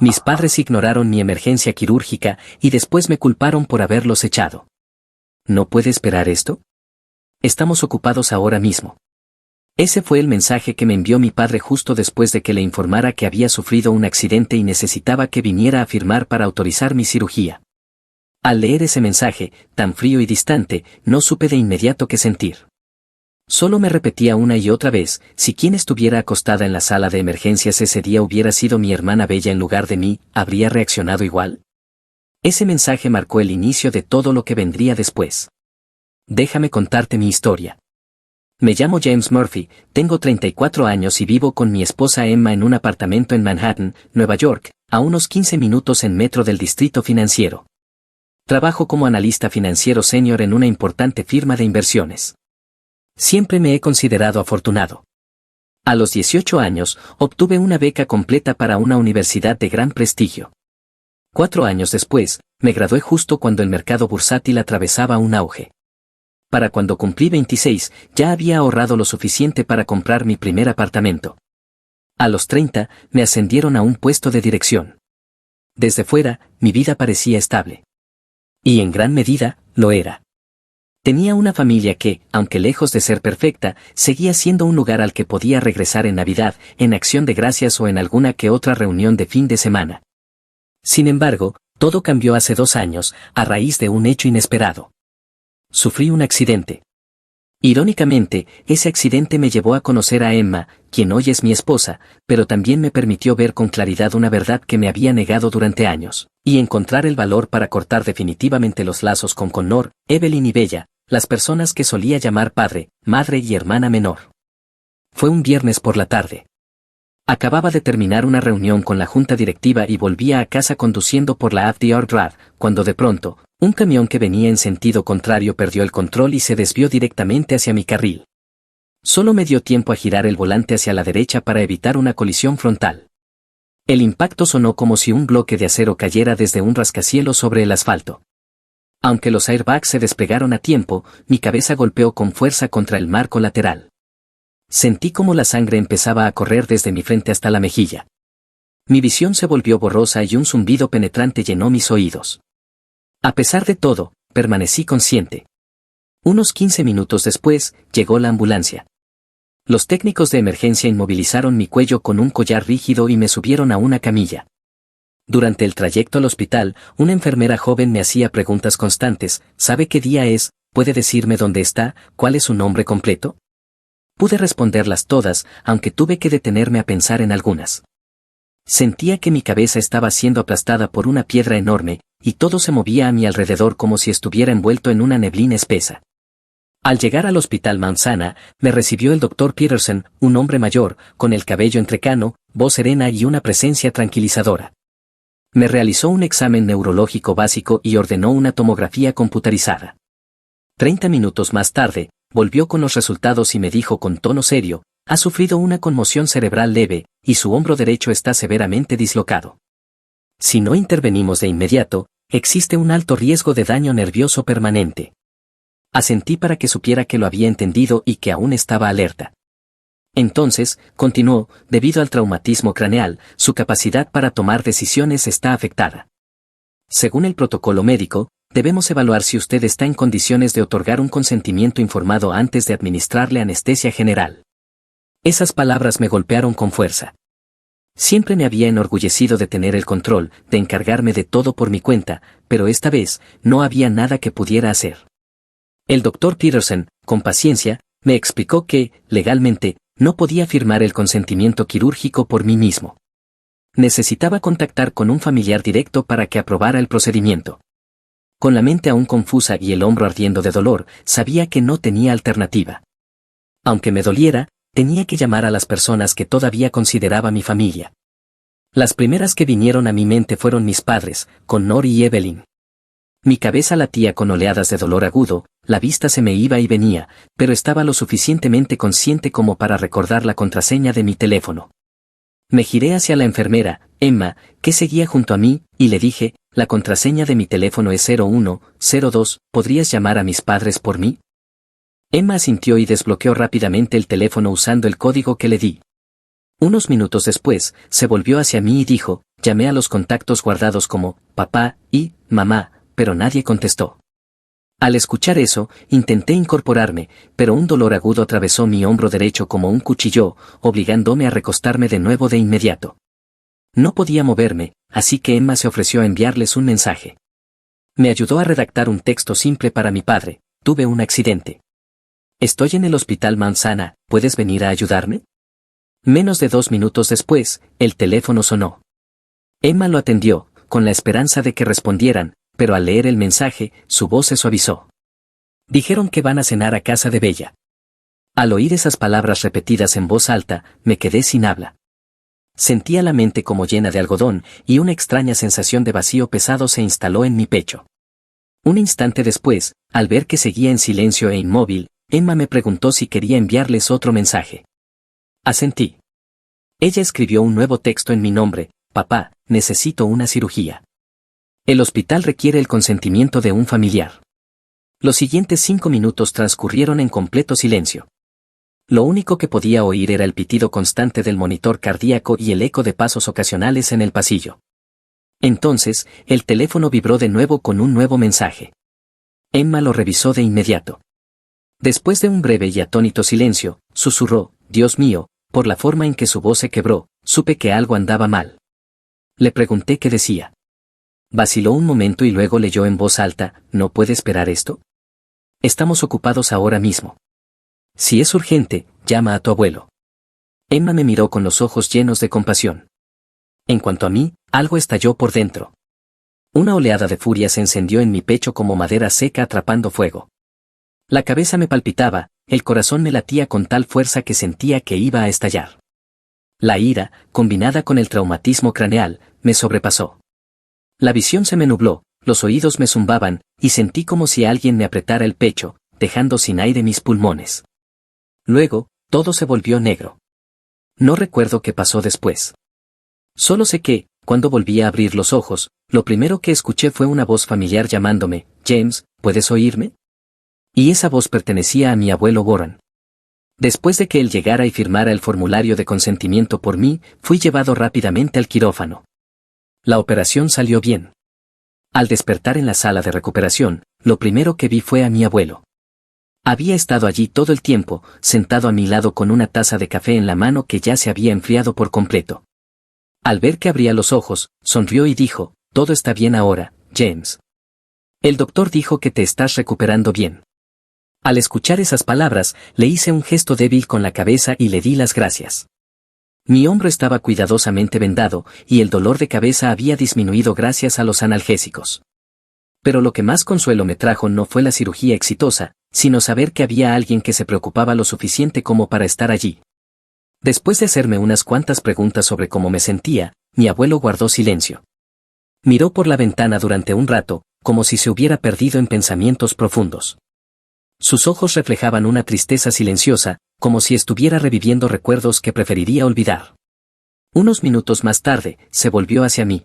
Mis padres ignoraron mi emergencia quirúrgica y después me culparon por haberlos echado. ¿No puede esperar esto? Estamos ocupados ahora mismo. Ese fue el mensaje que me envió mi padre justo después de que le informara que había sufrido un accidente y necesitaba que viniera a firmar para autorizar mi cirugía. Al leer ese mensaje, tan frío y distante, no supe de inmediato qué sentir. Solo me repetía una y otra vez, si quien estuviera acostada en la sala de emergencias ese día hubiera sido mi hermana Bella en lugar de mí, ¿habría reaccionado igual? Ese mensaje marcó el inicio de todo lo que vendría después. Déjame contarte mi historia. Me llamo James Murphy, tengo 34 años y vivo con mi esposa Emma en un apartamento en Manhattan, Nueva York, a unos 15 minutos en metro del distrito financiero. Trabajo como analista financiero senior en una importante firma de inversiones. Siempre me he considerado afortunado. A los 18 años, obtuve una beca completa para una universidad de gran prestigio. 4 años después, me gradué justo cuando el mercado bursátil atravesaba un auge. Para cuando cumplí 26, ya había ahorrado lo suficiente para comprar mi primer apartamento. A los 30, me ascendieron a un puesto de dirección. Desde fuera, mi vida parecía estable. Y en gran medida, lo era. Tenía una familia que, aunque lejos de ser perfecta, seguía siendo un lugar al que podía regresar en Navidad, en Acción de Gracias o en alguna que otra reunión de fin de semana. Sin embargo, todo cambió hace 2 años, a raíz de un hecho inesperado. Sufrí un accidente. Irónicamente, ese accidente me llevó a conocer a Emma, quien hoy es mi esposa, pero también me permitió ver con claridad una verdad que me había negado durante años, y encontrar el valor para cortar definitivamente los lazos con Connor, Evelyn y Bella, las personas que solía llamar padre, madre y hermana menor. Fue un viernes por la tarde. Acababa de terminar una reunión con la junta directiva y volvía a casa conduciendo por la FDR Drive, cuando de pronto, un camión que venía en sentido contrario perdió el control y se desvió directamente hacia mi carril. Solo me dio tiempo a girar el volante hacia la derecha para evitar una colisión frontal. El impacto sonó como si un bloque de acero cayera desde un rascacielos sobre el asfalto. Aunque los airbags se desplegaron a tiempo, mi cabeza golpeó con fuerza contra el marco lateral. Sentí como la sangre empezaba a correr desde mi frente hasta la mejilla. Mi visión se volvió borrosa y un zumbido penetrante llenó mis oídos. A pesar de todo, permanecí consciente. Unos 15 minutos después, llegó la ambulancia. Los técnicos de emergencia inmovilizaron mi cuello con un collar rígido y me subieron a una camilla. Durante el trayecto al hospital, una enfermera joven me hacía preguntas constantes: ¿sabe qué día es? ¿Puede decirme dónde está? ¿Cuál es su nombre completo? Pude responderlas todas, aunque tuve que detenerme a pensar en algunas. Sentía que mi cabeza estaba siendo aplastada por una piedra enorme, y todo se movía a mi alrededor como si estuviera envuelto en una neblina espesa. Al llegar al hospital Mount Sinai, me recibió el Dr. Peterson, un hombre mayor, con el cabello entrecano, voz serena y una presencia tranquilizadora. Me realizó un examen neurológico básico y ordenó una tomografía computarizada. 30 minutos más tarde, volvió con los resultados y me dijo con tono serio: ha sufrido una conmoción cerebral leve, y su hombro derecho está severamente dislocado. Si no intervenimos de inmediato, existe un alto riesgo de daño nervioso permanente. Asentí para que supiera que lo había entendido y que aún estaba alerta. Entonces, continuó, debido al traumatismo craneal, su capacidad para tomar decisiones está afectada. Según el protocolo médico, debemos evaluar si usted está en condiciones de otorgar un consentimiento informado antes de administrarle anestesia general. Esas palabras me golpearon con fuerza. Siempre me había enorgullecido de tener el control, de encargarme de todo por mi cuenta, pero esta vez, no había nada que pudiera hacer. El Dr. Peterson, con paciencia, me explicó que, legalmente, no podía firmar el consentimiento quirúrgico por mí mismo. Necesitaba contactar con un familiar directo para que aprobara el procedimiento. Con la mente aún confusa y el hombro ardiendo de dolor, sabía que no tenía alternativa. Aunque me doliera, tenía que llamar a las personas que todavía consideraba mi familia. Las primeras que vinieron a mi mente fueron mis padres, Connor y Evelyn. Mi cabeza latía con oleadas de dolor agudo, la vista se me iba y venía, pero estaba lo suficientemente consciente como para recordar la contraseña de mi teléfono. Me giré hacia la enfermera, Emma, que seguía junto a mí, y le dije: la contraseña de mi teléfono es 0102, ¿podrías llamar a mis padres por mí? Emma asintió y desbloqueó rápidamente el teléfono usando el código que le di. Unos minutos después, se volvió hacia mí y dijo: llamé a los contactos guardados como papá y mamá, pero nadie contestó. Al escuchar eso, intenté incorporarme, pero un dolor agudo atravesó mi hombro derecho como un cuchillo, obligándome a recostarme de nuevo de inmediato. No podía moverme, así que Emma se ofreció a enviarles un mensaje. Me ayudó a redactar un texto simple para mi padre: tuve un accidente. Estoy en el hospital Manzana, ¿puedes venir a ayudarme? Menos de 2 minutos después, el teléfono sonó. Emma lo atendió, con la esperanza de que respondieran, pero al leer el mensaje, su voz se suavizó. Dijeron que van a cenar a casa de Bella. Al oír esas palabras repetidas en voz alta, me quedé sin habla. Sentía la mente como llena de algodón, y una extraña sensación de vacío pesado se instaló en mi pecho. Un instante después, al ver que seguía en silencio e inmóvil, Emma me preguntó si quería enviarles otro mensaje. Asentí. Ella escribió un nuevo texto en mi nombre: papá, necesito una cirugía. El hospital requiere el consentimiento de un familiar. Los siguientes 5 minutos transcurrieron en completo silencio. Lo único que podía oír era el pitido constante del monitor cardíaco y el eco de pasos ocasionales en el pasillo. Entonces, el teléfono vibró de nuevo con un nuevo mensaje. Emma lo revisó de inmediato. Después de un breve y atónito silencio, susurró: Dios mío, por la forma en que su voz se quebró, supe que algo andaba mal. Le pregunté qué decía. Vaciló un momento y luego leyó en voz alta: ¿no puede esperar esto? Estamos ocupados ahora mismo. Si es urgente, llama a tu abuelo. Emma me miró con los ojos llenos de compasión. En cuanto a mí, algo estalló por dentro. Una oleada de furia se encendió en mi pecho como madera seca atrapando fuego. La cabeza me palpitaba, el corazón me latía con tal fuerza que sentía que iba a estallar. La ira, combinada con el traumatismo craneal, me sobrepasó. La visión se me nubló, los oídos me zumbaban, y sentí como si alguien me apretara el pecho, dejando sin aire mis pulmones. Luego, todo se volvió negro. No recuerdo qué pasó después. Solo sé que, cuando volví a abrir los ojos, lo primero que escuché fue una voz familiar llamándome: James, ¿puedes oírme? Y esa voz pertenecía a mi abuelo Warren. Después de que él llegara y firmara el formulario de consentimiento por mí, fui llevado rápidamente al quirófano. La operación salió bien. Al despertar en la sala de recuperación, lo primero que vi fue a mi abuelo. Había estado allí todo el tiempo, sentado a mi lado con una taza de café en la mano que ya se había enfriado por completo. Al ver que abría los ojos, sonrió y dijo: todo está bien ahora, James. El doctor dijo que te estás recuperando bien. Al escuchar esas palabras, le hice un gesto débil con la cabeza y le di las gracias. Mi hombro estaba cuidadosamente vendado, y el dolor de cabeza había disminuido gracias a los analgésicos. Pero lo que más consuelo me trajo no fue la cirugía exitosa, sino saber que había alguien que se preocupaba lo suficiente como para estar allí. Después de hacerme unas cuantas preguntas sobre cómo me sentía, mi abuelo guardó silencio. Miró por la ventana durante un rato, como si se hubiera perdido en pensamientos profundos. Sus ojos reflejaban una tristeza silenciosa, como si estuviera reviviendo recuerdos que preferiría olvidar. Unos minutos más tarde, se volvió hacia mí.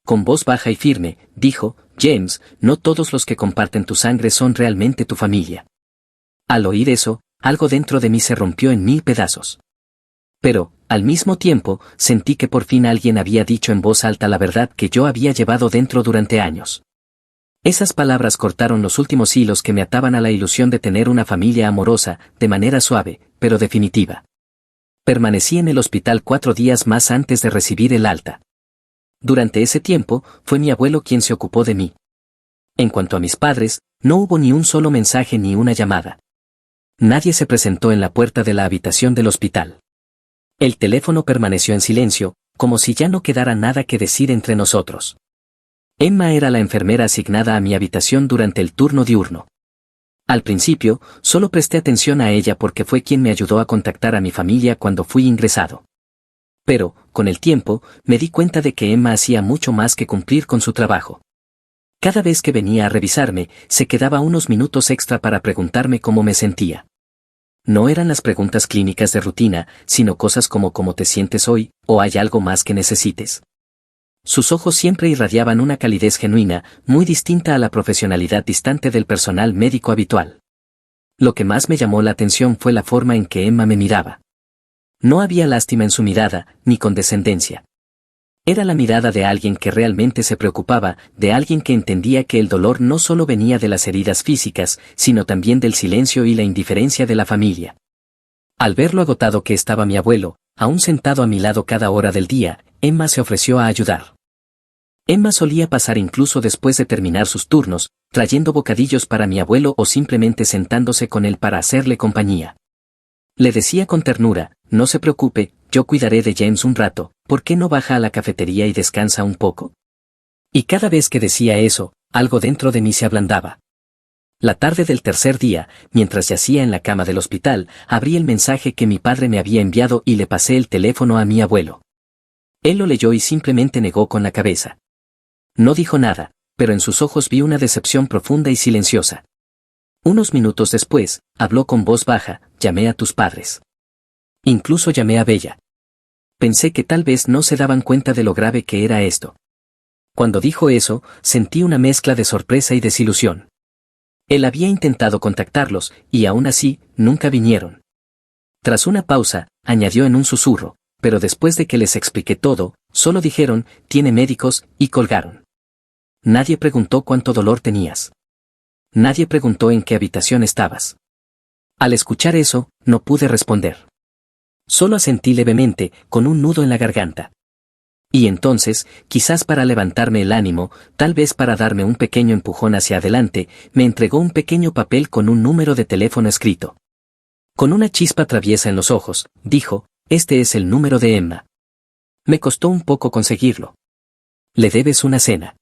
Con voz baja y firme, dijo: James, no todos los que comparten tu sangre son realmente tu familia. Al oír eso, algo dentro de mí se rompió en 1000 pedazos. Pero, al mismo tiempo, sentí que por fin alguien había dicho en voz alta la verdad que yo había llevado dentro durante años. Esas palabras cortaron los últimos hilos que me ataban a la ilusión de tener una familia amorosa, de manera suave, pero definitiva. Permanecí en el hospital 4 días más antes de recibir el alta. Durante ese tiempo, fue mi abuelo quien se ocupó de mí. En cuanto a mis padres, no hubo ni un solo mensaje ni una llamada. Nadie se presentó en la puerta de la habitación del hospital. El teléfono permaneció en silencio, como si ya no quedara nada que decir entre nosotros. Emma era la enfermera asignada a mi habitación durante el turno diurno. Al principio, solo presté atención a ella porque fue quien me ayudó a contactar a mi familia cuando fui ingresado. Pero, con el tiempo, me di cuenta de que Emma hacía mucho más que cumplir con su trabajo. Cada vez que venía a revisarme, se quedaba unos minutos extra para preguntarme cómo me sentía. No eran las preguntas clínicas de rutina, sino cosas como ¿cómo te sientes hoy? ¿O hay algo más que necesites? Sus ojos siempre irradiaban una calidez genuina, muy distinta a la profesionalidad distante del personal médico habitual. Lo que más me llamó la atención fue la forma en que Emma me miraba. No había lástima en su mirada, ni condescendencia. Era la mirada de alguien que realmente se preocupaba, de alguien que entendía que el dolor no solo venía de las heridas físicas, sino también del silencio y la indiferencia de la familia. Al ver lo agotado que estaba mi abuelo, aún sentado a mi lado cada hora del día, Emma se ofreció a ayudar. Emma solía pasar incluso después de terminar sus turnos, trayendo bocadillos para mi abuelo o simplemente sentándose con él para hacerle compañía. Le decía con ternura, no se preocupe, yo cuidaré de James un rato, ¿por qué no baja a la cafetería y descansa un poco? Y cada vez que decía eso, algo dentro de mí se ablandaba. La tarde del tercer día, mientras yacía en la cama del hospital, abrí el mensaje que mi padre me había enviado y le pasé el teléfono a mi abuelo. Él lo leyó y simplemente negó con la cabeza. No dijo nada, pero en sus ojos vi una decepción profunda y silenciosa. Unos minutos después, habló con voz baja, llamé a tus padres. Incluso llamé a Bella. Pensé que tal vez no se daban cuenta de lo grave que era esto. Cuando dijo eso, sentí una mezcla de sorpresa y desilusión. Él había intentado contactarlos, y aún así, nunca vinieron. Tras una pausa, añadió en un susurro, pero después de que les expliqué todo, solo dijeron, tiene médicos, y colgaron. Nadie preguntó cuánto dolor tenías. Nadie preguntó en qué habitación estabas. Al escuchar eso, no pude responder. Solo asentí levemente, con un nudo en la garganta. Y entonces, quizás para levantarme el ánimo, tal vez para darme un pequeño empujón hacia adelante, me entregó un pequeño papel con un número de teléfono escrito. Con una chispa traviesa en los ojos, dijo, este es el número de Emma. Me costó un poco conseguirlo. Le debes una cena.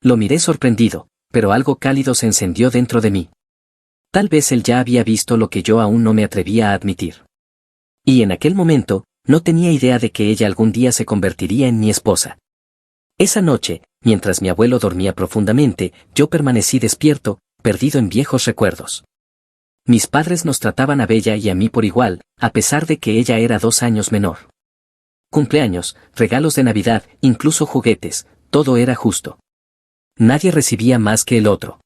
Lo miré sorprendido, pero algo cálido se encendió dentro de mí. Tal vez él ya había visto lo que yo aún no me atrevía a admitir. Y en aquel momento, no tenía idea de que ella algún día se convertiría en mi esposa. Esa noche, mientras mi abuelo dormía profundamente, yo permanecí despierto, perdido en viejos recuerdos. Mis padres nos trataban a Bella y a mí por igual, a pesar de que ella era 2 años menor. Cumpleaños, regalos de Navidad, incluso juguetes, todo era justo. Nadie recibía más que el otro.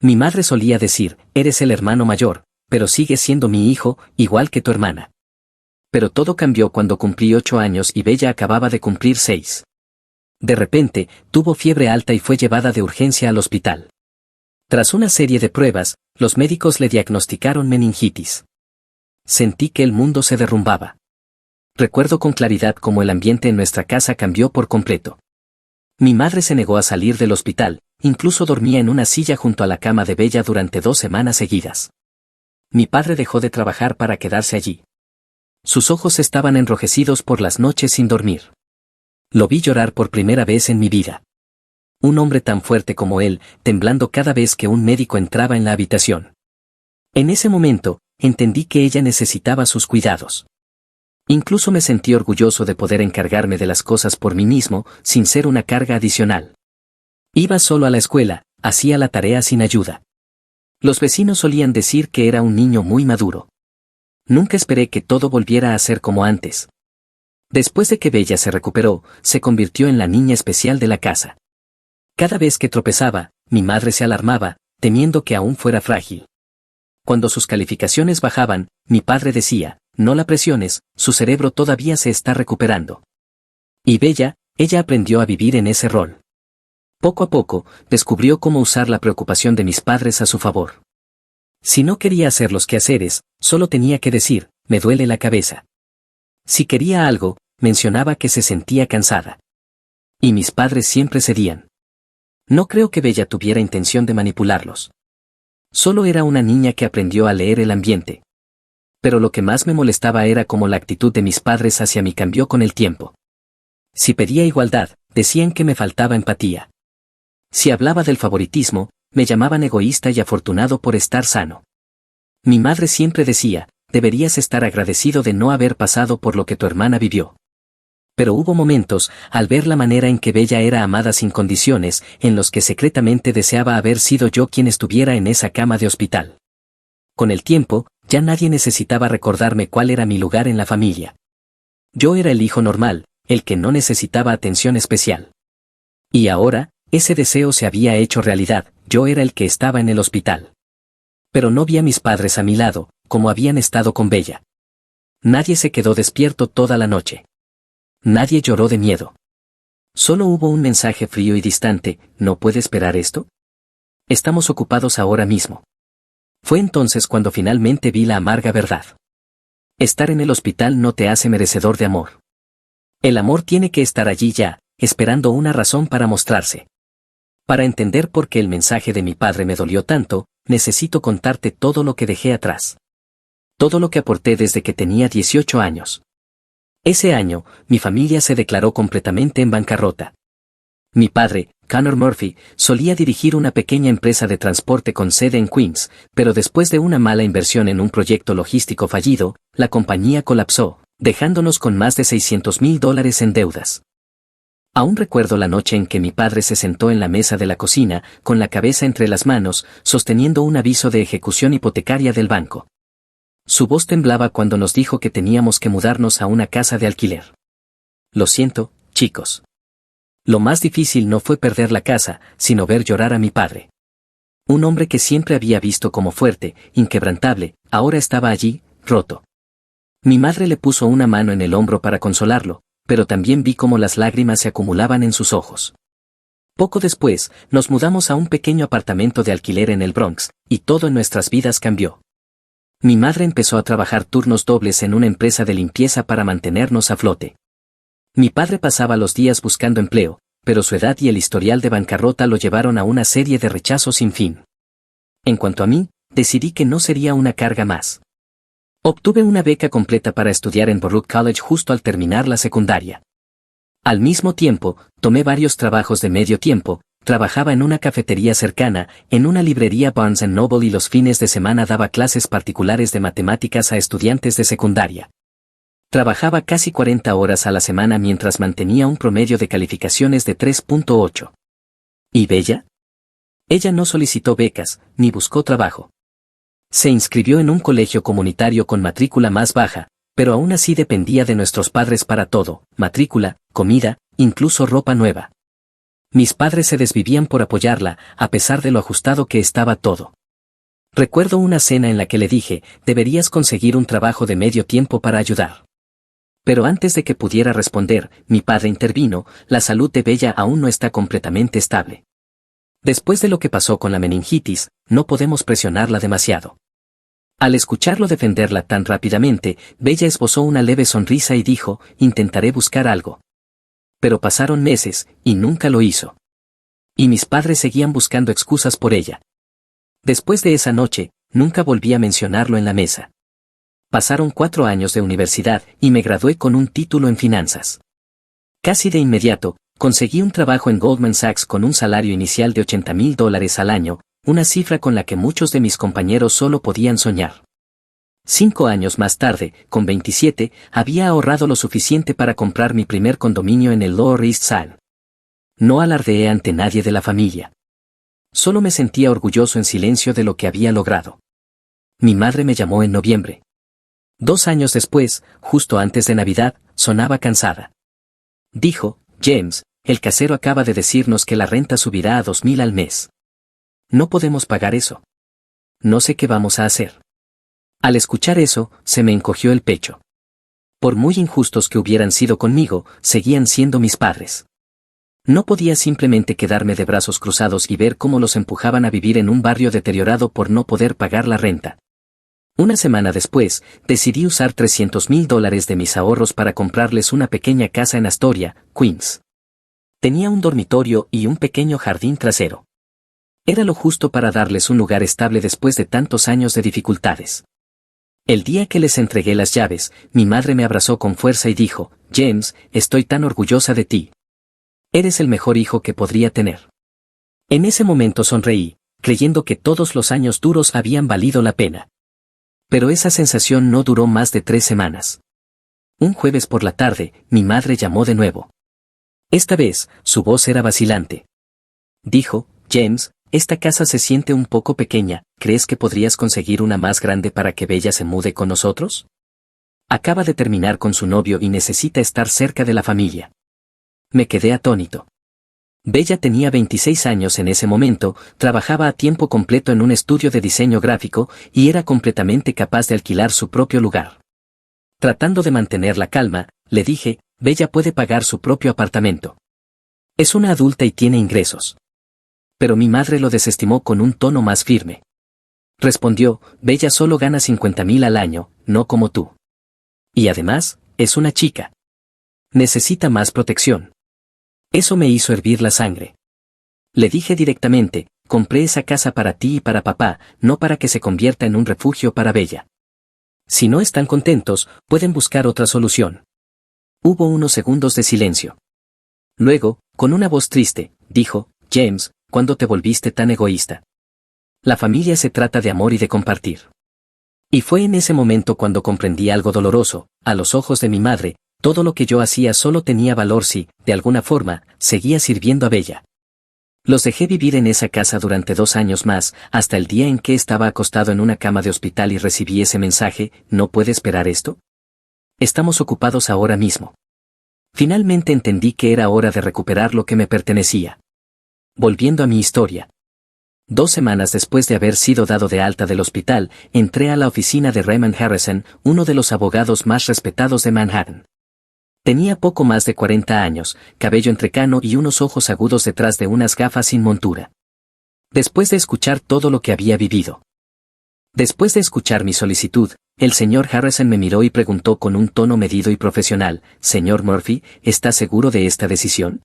Mi madre solía decir, eres el hermano mayor, pero sigues siendo mi hijo, igual que tu hermana. Pero todo cambió cuando cumplí 8 años y Bella acababa de cumplir 6. De repente, tuvo fiebre alta y fue llevada de urgencia al hospital. Tras una serie de pruebas, los médicos le diagnosticaron meningitis. Sentí que el mundo se derrumbaba. Recuerdo con claridad cómo el ambiente en nuestra casa cambió por completo. Mi madre se negó a salir del hospital, incluso dormía en una silla junto a la cama de Bella durante 2 semanas seguidas. Mi padre dejó de trabajar para quedarse allí. Sus ojos estaban enrojecidos por las noches sin dormir. Lo vi llorar por primera vez en mi vida. Un hombre tan fuerte como él, temblando cada vez que un médico entraba en la habitación. En ese momento, entendí que ella necesitaba sus cuidados. Incluso me sentí orgulloso de poder encargarme de las cosas por mí mismo, sin ser una carga adicional. Iba solo a la escuela, hacía la tarea sin ayuda. Los vecinos solían decir que era un niño muy maduro. Nunca esperé que todo volviera a ser como antes. Después de que Bella se recuperó, se convirtió en la niña especial de la casa. Cada vez que tropezaba, mi madre se alarmaba, temiendo que aún fuera frágil. Cuando sus calificaciones bajaban, mi padre decía, no la presiones, su cerebro todavía se está recuperando. Y Bella, ella aprendió a vivir en ese rol. Poco a poco, descubrió cómo usar la preocupación de mis padres a su favor. Si no quería hacer los quehaceres, solo tenía que decir, me duele la cabeza. Si quería algo, mencionaba que se sentía cansada. Y mis padres siempre cedían. No creo que Bella tuviera intención de manipularlos. Solo era una niña que aprendió a leer el ambiente. Pero lo que más me molestaba era cómo la actitud de mis padres hacia mí cambió con el tiempo. Si pedía igualdad, decían que me faltaba empatía. Si hablaba del favoritismo, me llamaban egoísta y afortunado por estar sano. Mi madre siempre decía, deberías estar agradecido de no haber pasado por lo que tu hermana vivió. Pero hubo momentos, al ver la manera en que Bella era amada sin condiciones, en los que secretamente deseaba haber sido yo quien estuviera en esa cama de hospital. Con el tiempo, ya nadie necesitaba recordarme cuál era mi lugar en la familia. Yo era el hijo normal, el que no necesitaba atención especial. Y ahora, ese deseo se había hecho realidad, yo era el que estaba en el hospital. Pero no vi a mis padres a mi lado, como habían estado con Bella. Nadie se quedó despierto toda la noche. Nadie lloró de miedo. Solo hubo un mensaje frío y distante: ¿no puede esperar esto? Estamos ocupados ahora mismo. Fue entonces cuando finalmente vi la amarga verdad. Estar en el hospital no te hace merecedor de amor. El amor tiene que estar allí ya, esperando una razón para mostrarse. Para entender por qué el mensaje de mi padre me dolió tanto, necesito contarte todo lo que dejé atrás. Todo lo que aporté desde que tenía 18 años. Ese año, mi familia se declaró completamente en bancarrota. Mi padre, Connor Murphy, solía dirigir una pequeña empresa de transporte con sede en Queens, pero después de una mala inversión en un proyecto logístico fallido, la compañía colapsó, dejándonos con más de $600,000 en deudas. Aún recuerdo la noche en que mi padre se sentó en la mesa de la cocina, con la cabeza entre las manos, sosteniendo un aviso de ejecución hipotecaria del banco. Su voz temblaba cuando nos dijo que teníamos que mudarnos a una casa de alquiler. Lo siento, chicos. Lo más difícil no fue perder la casa, sino ver llorar a mi padre. Un hombre que siempre había visto como fuerte, inquebrantable, ahora estaba allí, roto. Mi madre le puso una mano en el hombro para consolarlo, pero también vi cómo las lágrimas se acumulaban en sus ojos. Poco después, nos mudamos a un pequeño apartamento de alquiler en el Bronx, y todo en nuestras vidas cambió. Mi madre empezó a trabajar turnos dobles en una empresa de limpieza para mantenernos a flote. Mi padre pasaba los días buscando empleo, pero su edad y el historial de bancarrota lo llevaron a una serie de rechazos sin fin. En cuanto a mí, decidí que no sería una carga más. Obtuve una beca completa para estudiar en Baruch College justo al terminar la secundaria. Al mismo tiempo, tomé varios trabajos de medio tiempo, trabajaba en una cafetería cercana, en una librería Barnes & Noble y los fines de semana daba clases particulares de matemáticas a estudiantes de secundaria. Trabajaba casi 40 horas a la semana mientras mantenía un promedio de calificaciones de 3.8. ¿Y Bella? Ella no solicitó becas, ni buscó trabajo. Se inscribió en un colegio comunitario con matrícula más baja, pero aún así dependía de nuestros padres para todo: matrícula, comida, incluso ropa nueva. Mis padres se desvivían por apoyarla, a pesar de lo ajustado que estaba todo. Recuerdo una cena en la que le dije: deberías conseguir un trabajo de medio tiempo para ayudar. Pero antes de que pudiera responder, mi padre intervino: la salud de Bella aún no está completamente estable. Después de lo que pasó con la meningitis, no podemos presionarla demasiado. Al escucharlo defenderla tan rápidamente, Bella esbozó una leve sonrisa y dijo: intentaré buscar algo. Pero pasaron meses, y nunca lo hizo. Y mis padres seguían buscando excusas por ella. Después de esa noche, nunca volví a mencionarlo en la mesa. Pasaron 4 años de universidad y me gradué con un título en finanzas. Casi de inmediato, conseguí un trabajo en Goldman Sachs con un salario inicial de $80,000 al año, una cifra con la que muchos de mis compañeros solo podían soñar. 5 años más tarde, con 27, había ahorrado lo suficiente para comprar mi primer condominio en el Lower East Side. No alardeé ante nadie de la familia. Solo me sentía orgulloso en silencio de lo que había logrado. Mi madre me llamó en noviembre. 2 años después, justo antes de Navidad, sonaba cansada. Dijo: James, el casero acaba de decirnos que la renta subirá a $2,000 al mes. No podemos pagar eso. No sé qué vamos a hacer. Al escuchar eso, se me encogió el pecho. Por muy injustos que hubieran sido conmigo, seguían siendo mis padres. No podía simplemente quedarme de brazos cruzados y ver cómo los empujaban a vivir en un barrio deteriorado por no poder pagar la renta. Una semana después, decidí usar $300,000 de mis ahorros para comprarles una pequeña casa en Astoria, Queens. Tenía un dormitorio y un pequeño jardín trasero. Era lo justo para darles un lugar estable después de tantos años de dificultades. El día que les entregué las llaves, mi madre me abrazó con fuerza y dijo: James, estoy tan orgullosa de ti. Eres el mejor hijo que podría tener. En ese momento sonreí, creyendo que todos los años duros habían valido la pena. Pero esa sensación no duró más de 3 semanas. Un jueves por la tarde, mi madre llamó de nuevo. Esta vez, su voz era vacilante. Dijo: James, esta casa se siente un poco pequeña, ¿crees que podrías conseguir una más grande para que Bella se mude con nosotros? Acaba de terminar con su novio y necesita estar cerca de la familia. Me quedé atónito. Bella tenía 26 años en ese momento, trabajaba a tiempo completo en un estudio de diseño gráfico y era completamente capaz de alquilar su propio lugar. Tratando de mantener la calma, le dije: Bella puede pagar su propio apartamento. Es una adulta y tiene ingresos. Pero mi madre lo desestimó con un tono más firme. Respondió, Bella solo gana 50.000 al año, no como tú. Y además, es una chica. Necesita más protección. Eso me hizo hervir la sangre. Le dije directamente, compré esa casa para ti y para papá, no para que se convierta en un refugio para Bella. Si no están contentos, pueden buscar otra solución. Hubo unos segundos de silencio. Luego, con una voz triste, dijo, James, ¿cuándo te volviste tan egoísta? La familia se trata de amor y de compartir. Y fue en ese momento cuando comprendí algo doloroso, a los ojos de mi madre, todo lo que yo hacía solo tenía valor si, de alguna forma, seguía sirviendo a Bella. Los dejé vivir en esa casa durante 2 años más, hasta el día en que estaba acostado en una cama de hospital y recibí ese mensaje, ¿no puede esperar esto? Estamos ocupados ahora mismo. Finalmente entendí que era hora de recuperar lo que me pertenecía. Volviendo a mi historia. 2 semanas después de haber sido dado de alta del hospital, entré a la oficina de Raymond Harrison, uno de los abogados más respetados de Manhattan. Tenía poco más de 40 años, cabello entrecano y unos ojos agudos detrás de unas gafas sin montura. Después de escuchar todo lo que había vivido. Después de escuchar mi solicitud, el señor Harrison me miró y preguntó con un tono medido y profesional, Señor Murphy, ¿está seguro de esta decisión?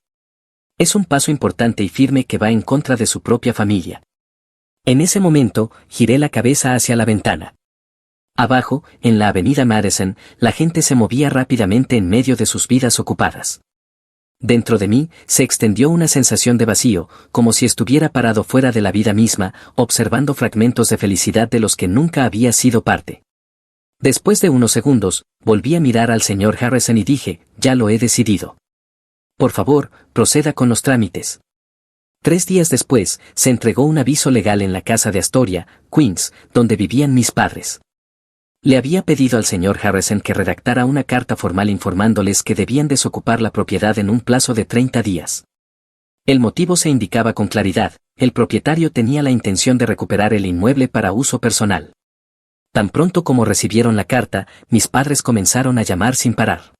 Es un paso importante y firme que va en contra de su propia familia. En ese momento, giré la cabeza hacia la ventana. Abajo, en la avenida Madison, la gente se movía rápidamente en medio de sus vidas ocupadas. Dentro de mí, se extendió una sensación de vacío, como si estuviera parado fuera de la vida misma, observando fragmentos de felicidad de los que nunca había sido parte. Después de unos segundos, volví a mirar al señor Harrison y dije, ya lo he decidido. Por favor, proceda con los trámites. 3 días después, se entregó un aviso legal en la casa de Astoria, Queens, donde vivían mis padres. Le había pedido al señor Harrison que redactara una carta formal informándoles que debían desocupar la propiedad en un plazo de 30 días. El motivo se indicaba con claridad, el propietario tenía la intención de recuperar el inmueble para uso personal. Tan pronto como recibieron la carta, mis padres comenzaron a llamar sin parar.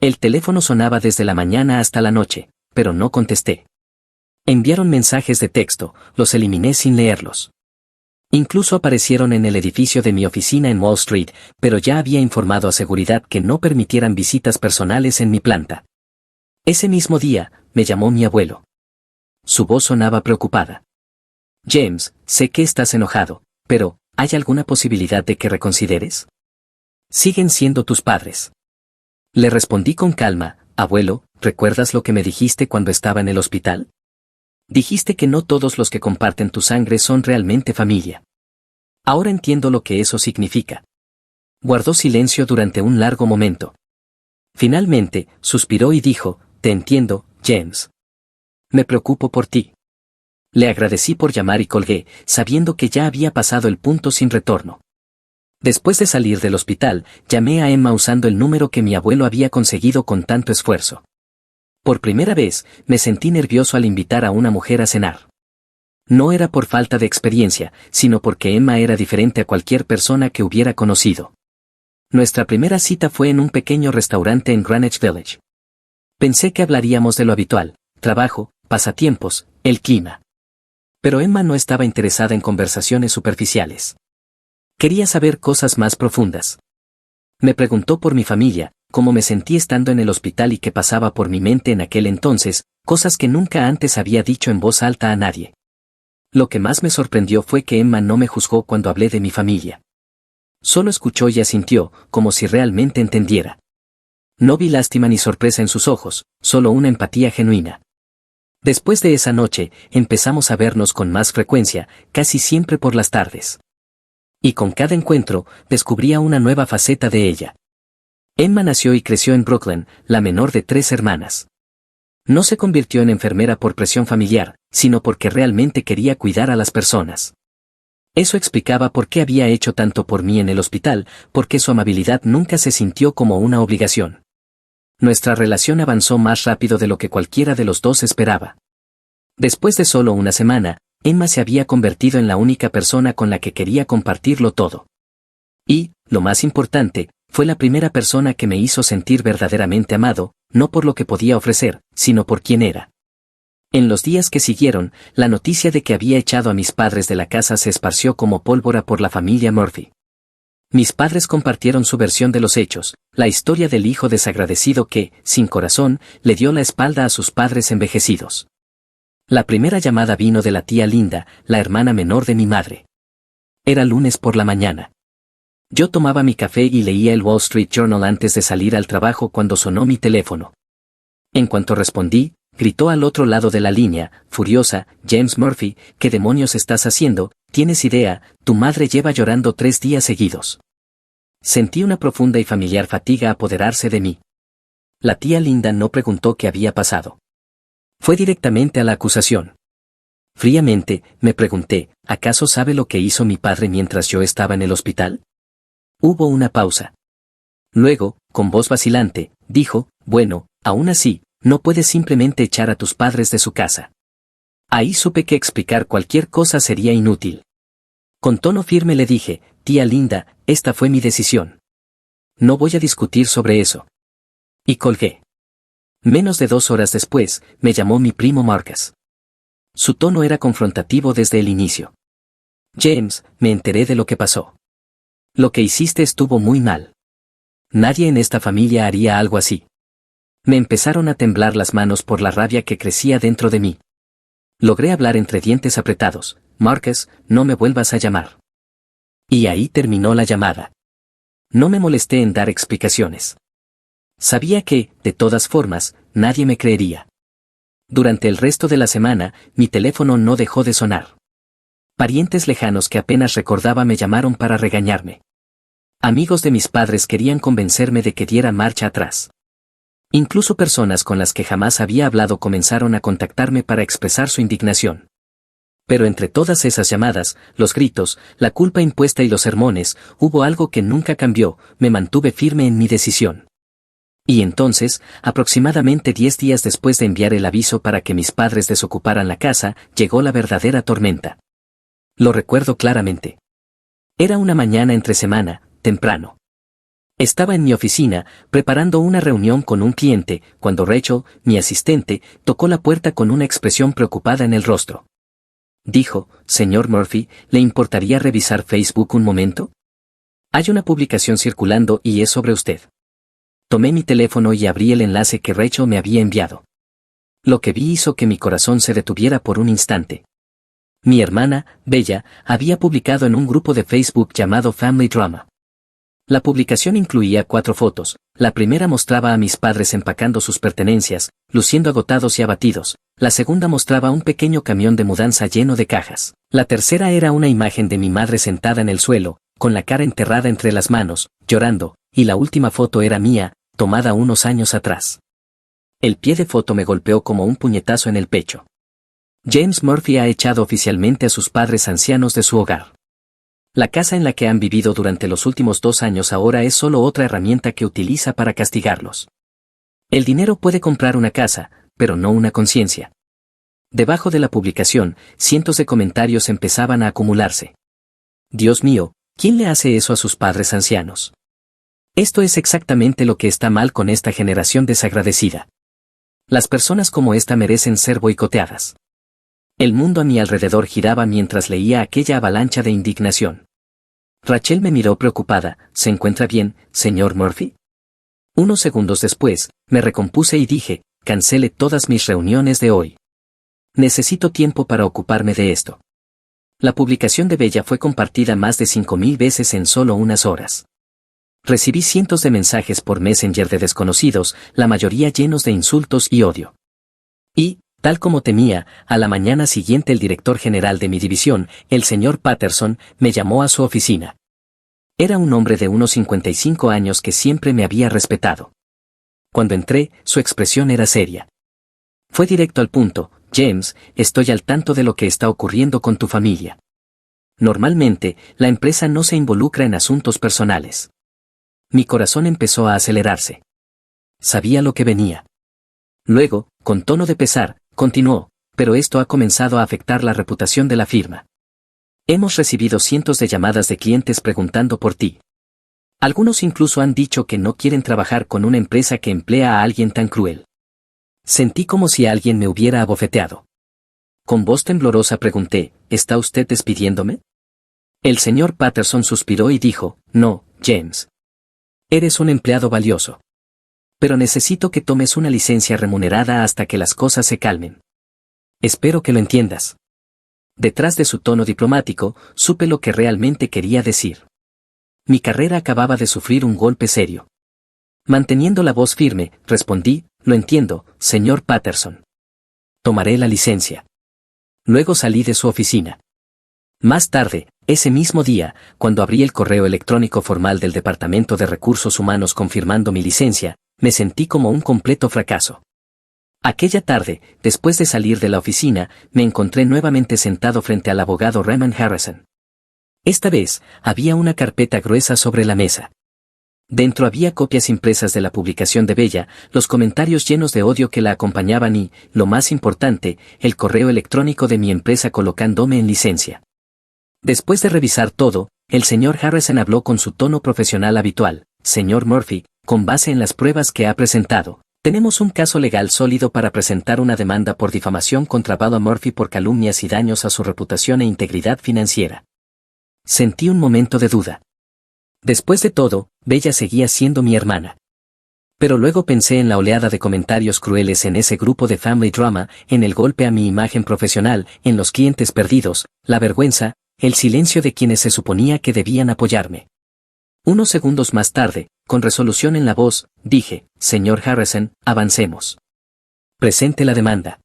El teléfono sonaba desde la mañana hasta la noche, pero no contesté. Enviaron mensajes de texto, los eliminé sin leerlos. Incluso aparecieron en el edificio de mi oficina en Wall Street, pero ya había informado a seguridad que no permitieran visitas personales en mi planta. Ese mismo día, me llamó mi abuelo. Su voz sonaba preocupada. James, sé que estás enojado, pero, ¿hay alguna posibilidad de que reconsideres? Siguen siendo tus padres. Le respondí con calma, abuelo, ¿recuerdas lo que me dijiste cuando estaba en el hospital? Dijiste que no todos los que comparten tu sangre son realmente familia. Ahora entiendo lo que eso significa. Guardó silencio durante un largo momento. Finalmente, suspiró y dijo, te entiendo, James. Me preocupo por ti. Le agradecí por llamar y colgué, sabiendo que ya había pasado el punto sin retorno. Después de salir del hospital, llamé a Emma usando el número que mi abuelo había conseguido con tanto esfuerzo. Por primera vez, me sentí nervioso al invitar a una mujer a cenar. No era por falta de experiencia, sino porque Emma era diferente a cualquier persona que hubiera conocido. Nuestra primera cita fue en un pequeño restaurante en Greenwich Village. Pensé que hablaríamos de lo habitual, trabajo, pasatiempos, el clima. Pero Emma no estaba interesada en conversaciones superficiales. Quería saber cosas más profundas. Me preguntó por mi familia, cómo me sentí estando en el hospital y qué pasaba por mi mente en aquel entonces, cosas que nunca antes había dicho en voz alta a nadie. Lo que más me sorprendió fue que Emma no me juzgó cuando hablé de mi familia. Solo escuchó y asintió, como si realmente entendiera. No vi lástima ni sorpresa en sus ojos, solo una empatía genuina. Después de esa noche, empezamos a vernos con más frecuencia, casi siempre por las tardes. Y con cada encuentro, descubría una nueva faceta de ella. Emma nació y creció en Brooklyn, la menor de 3 hermanas. No se convirtió en enfermera por presión familiar, sino porque realmente quería cuidar a las personas. Eso explicaba por qué había hecho tanto por mí en el hospital, porque su amabilidad nunca se sintió como una obligación. Nuestra relación avanzó más rápido de lo que cualquiera de los dos esperaba. Después de solo una semana, Emma se había convertido en la única persona con la que quería compartirlo todo. Y, lo más importante, fue la primera persona que me hizo sentir verdaderamente amado, no por lo que podía ofrecer, sino por quién era. En los días que siguieron, la noticia de que había echado a mis padres de la casa se esparció como pólvora por la familia Murphy. Mis padres compartieron su versión de los hechos, la historia del hijo desagradecido que, sin corazón, le dio la espalda a sus padres envejecidos. La primera llamada vino de la tía Linda, la hermana menor de mi madre. Era lunes por la mañana. Yo tomaba mi café y leía el Wall Street Journal antes de salir al trabajo cuando sonó mi teléfono. En cuanto respondí, gritó al otro lado de la línea, furiosa: James Murphy, ¿qué demonios estás haciendo? ¿Tienes idea? Tu madre lleva llorando 3 días seguidos. Sentí una profunda y familiar fatiga apoderarse de mí. La tía Linda no preguntó qué había pasado. Fue directamente a la acusación. Fríamente, me pregunté, ¿acaso sabe lo que hizo mi padre mientras yo estaba en el hospital? Hubo una pausa. Luego, con voz vacilante, dijo: bueno, aún así, no puedes simplemente echar a tus padres de su casa. Ahí supe que explicar cualquier cosa sería inútil. Con tono firme le dije: tía Linda, esta fue mi decisión. No voy a discutir sobre eso. Y colgué. Menos de 2 horas después, me llamó mi primo Marcus. Su tono era confrontativo desde el inicio. James, me enteré de lo que pasó. Lo que hiciste estuvo muy mal. Nadie en esta familia haría algo así. Me empezaron a temblar las manos por la rabia que crecía dentro de mí. Logré hablar entre dientes apretados: Marcus, no me vuelvas a llamar. Y ahí terminó la llamada. No me molesté en dar explicaciones. Sabía que, de todas formas, nadie me creería. Durante el resto de la semana, mi teléfono no dejó de sonar. Parientes lejanos que apenas recordaba me llamaron para regañarme. Amigos de mis padres querían convencerme de que diera marcha atrás. Incluso personas con las que jamás había hablado comenzaron a contactarme para expresar su indignación. Pero entre todas esas llamadas, los gritos, la culpa impuesta y los sermones, hubo algo que nunca cambió: me mantuve firme en mi decisión. Y entonces, aproximadamente 10 días después de enviar el aviso para que mis padres desocuparan la casa, llegó la verdadera tormenta. Lo recuerdo claramente. Era una mañana entre semana, temprano. Estaba en mi oficina, preparando una reunión con un cliente, cuando Rachel, mi asistente, tocó la puerta con una expresión preocupada en el rostro. Dijo: señor Murphy, ¿le importaría revisar Facebook un momento? Hay una publicación circulando y es sobre usted. Tomé mi teléfono y abrí el enlace que Rachel me había enviado. Lo que vi hizo que mi corazón se detuviera por un instante. Mi hermana, Bella, había publicado en un grupo de Facebook llamado Family Drama. La publicación incluía 4 fotos. La primera mostraba a mis padres empacando sus pertenencias, luciendo agotados y abatidos. La segunda mostraba un pequeño camión de mudanza lleno de cajas. La tercera era una imagen de mi madre sentada en el suelo, con la cara enterrada entre las manos, llorando, y la última foto era mía, tomada unos años atrás. El pie de foto me golpeó como un puñetazo en el pecho. James Murphy ha echado oficialmente a sus padres ancianos de su hogar. La casa en la que han vivido durante los últimos 2 años ahora es solo otra herramienta que utiliza para castigarlos. El dinero puede comprar una casa, pero no una conciencia. Debajo de la publicación, cientos de comentarios empezaban a acumularse. Dios mío, ¿quién le hace eso a sus padres ancianos? Esto es exactamente lo que está mal con esta generación desagradecida. Las personas como esta merecen ser boicoteadas. El mundo a mi alrededor giraba mientras leía aquella avalancha de indignación. Rachel me miró preocupada: ¿se encuentra bien, señor Murphy? Unos segundos después, me recompuse y dije: cancele todas mis reuniones de hoy. Necesito tiempo para ocuparme de esto. La publicación de Bella fue compartida más de 5,000 veces en solo unas horas. Recibí cientos de mensajes por Messenger de desconocidos, la mayoría llenos de insultos y odio. Y, tal como temía, a la mañana siguiente el director general de mi división, el señor Patterson, me llamó a su oficina. Era un hombre de unos 55 años que siempre me había respetado. Cuando entré, su expresión era seria. Fue directo al punto: James, estoy al tanto de lo que está ocurriendo con tu familia. Normalmente, la empresa no se involucra en asuntos personales. Mi corazón empezó a acelerarse. Sabía lo que venía. Luego, con tono de pesar, continuó: pero esto ha comenzado a afectar la reputación de la firma. Hemos recibido cientos de llamadas de clientes preguntando por ti. Algunos incluso han dicho que no quieren trabajar con una empresa que emplea a alguien tan cruel. Sentí como si alguien me hubiera abofeteado. Con voz temblorosa pregunté, ¿está usted despidiéndome? El señor Patterson suspiró y dijo, no, James. Eres un empleado valioso. Pero necesito que tomes una licencia remunerada hasta que las cosas se calmen. Espero que lo entiendas. Detrás de su tono diplomático, supe lo que realmente quería decir. Mi carrera acababa de sufrir un golpe serio. Manteniendo la voz firme, respondí, lo entiendo, señor Patterson. Tomaré la licencia. Luego salí de su oficina. Más tarde, ese mismo día, cuando abrí el correo electrónico formal del Departamento de Recursos Humanos confirmando mi licencia, me sentí como un completo fracaso. Aquella tarde, después de salir de la oficina, me encontré nuevamente sentado frente al abogado Raymond Harrison. Esta vez, había una carpeta gruesa sobre la mesa. Dentro había copias impresas de la publicación de Bella, los comentarios llenos de odio que la acompañaban y, lo más importante, el correo electrónico de mi empresa colocándome en licencia. Después de revisar todo, el señor Harrison habló con su tono profesional habitual. Señor Murphy, con base en las pruebas que ha presentado, tenemos un caso legal sólido para presentar una demanda por difamación contra Bella Murphy por calumnias y daños a su reputación e integridad financiera. Sentí un momento de duda. Después de todo, Bella seguía siendo mi hermana. Pero luego pensé en la oleada de comentarios crueles en ese grupo de Family Drama, en el golpe a mi imagen profesional, en los clientes perdidos, la vergüenza, el silencio de quienes se suponía que debían apoyarme. Unos segundos más tarde, con resolución en la voz, dije, señor Harrison, avancemos. Presente la demanda.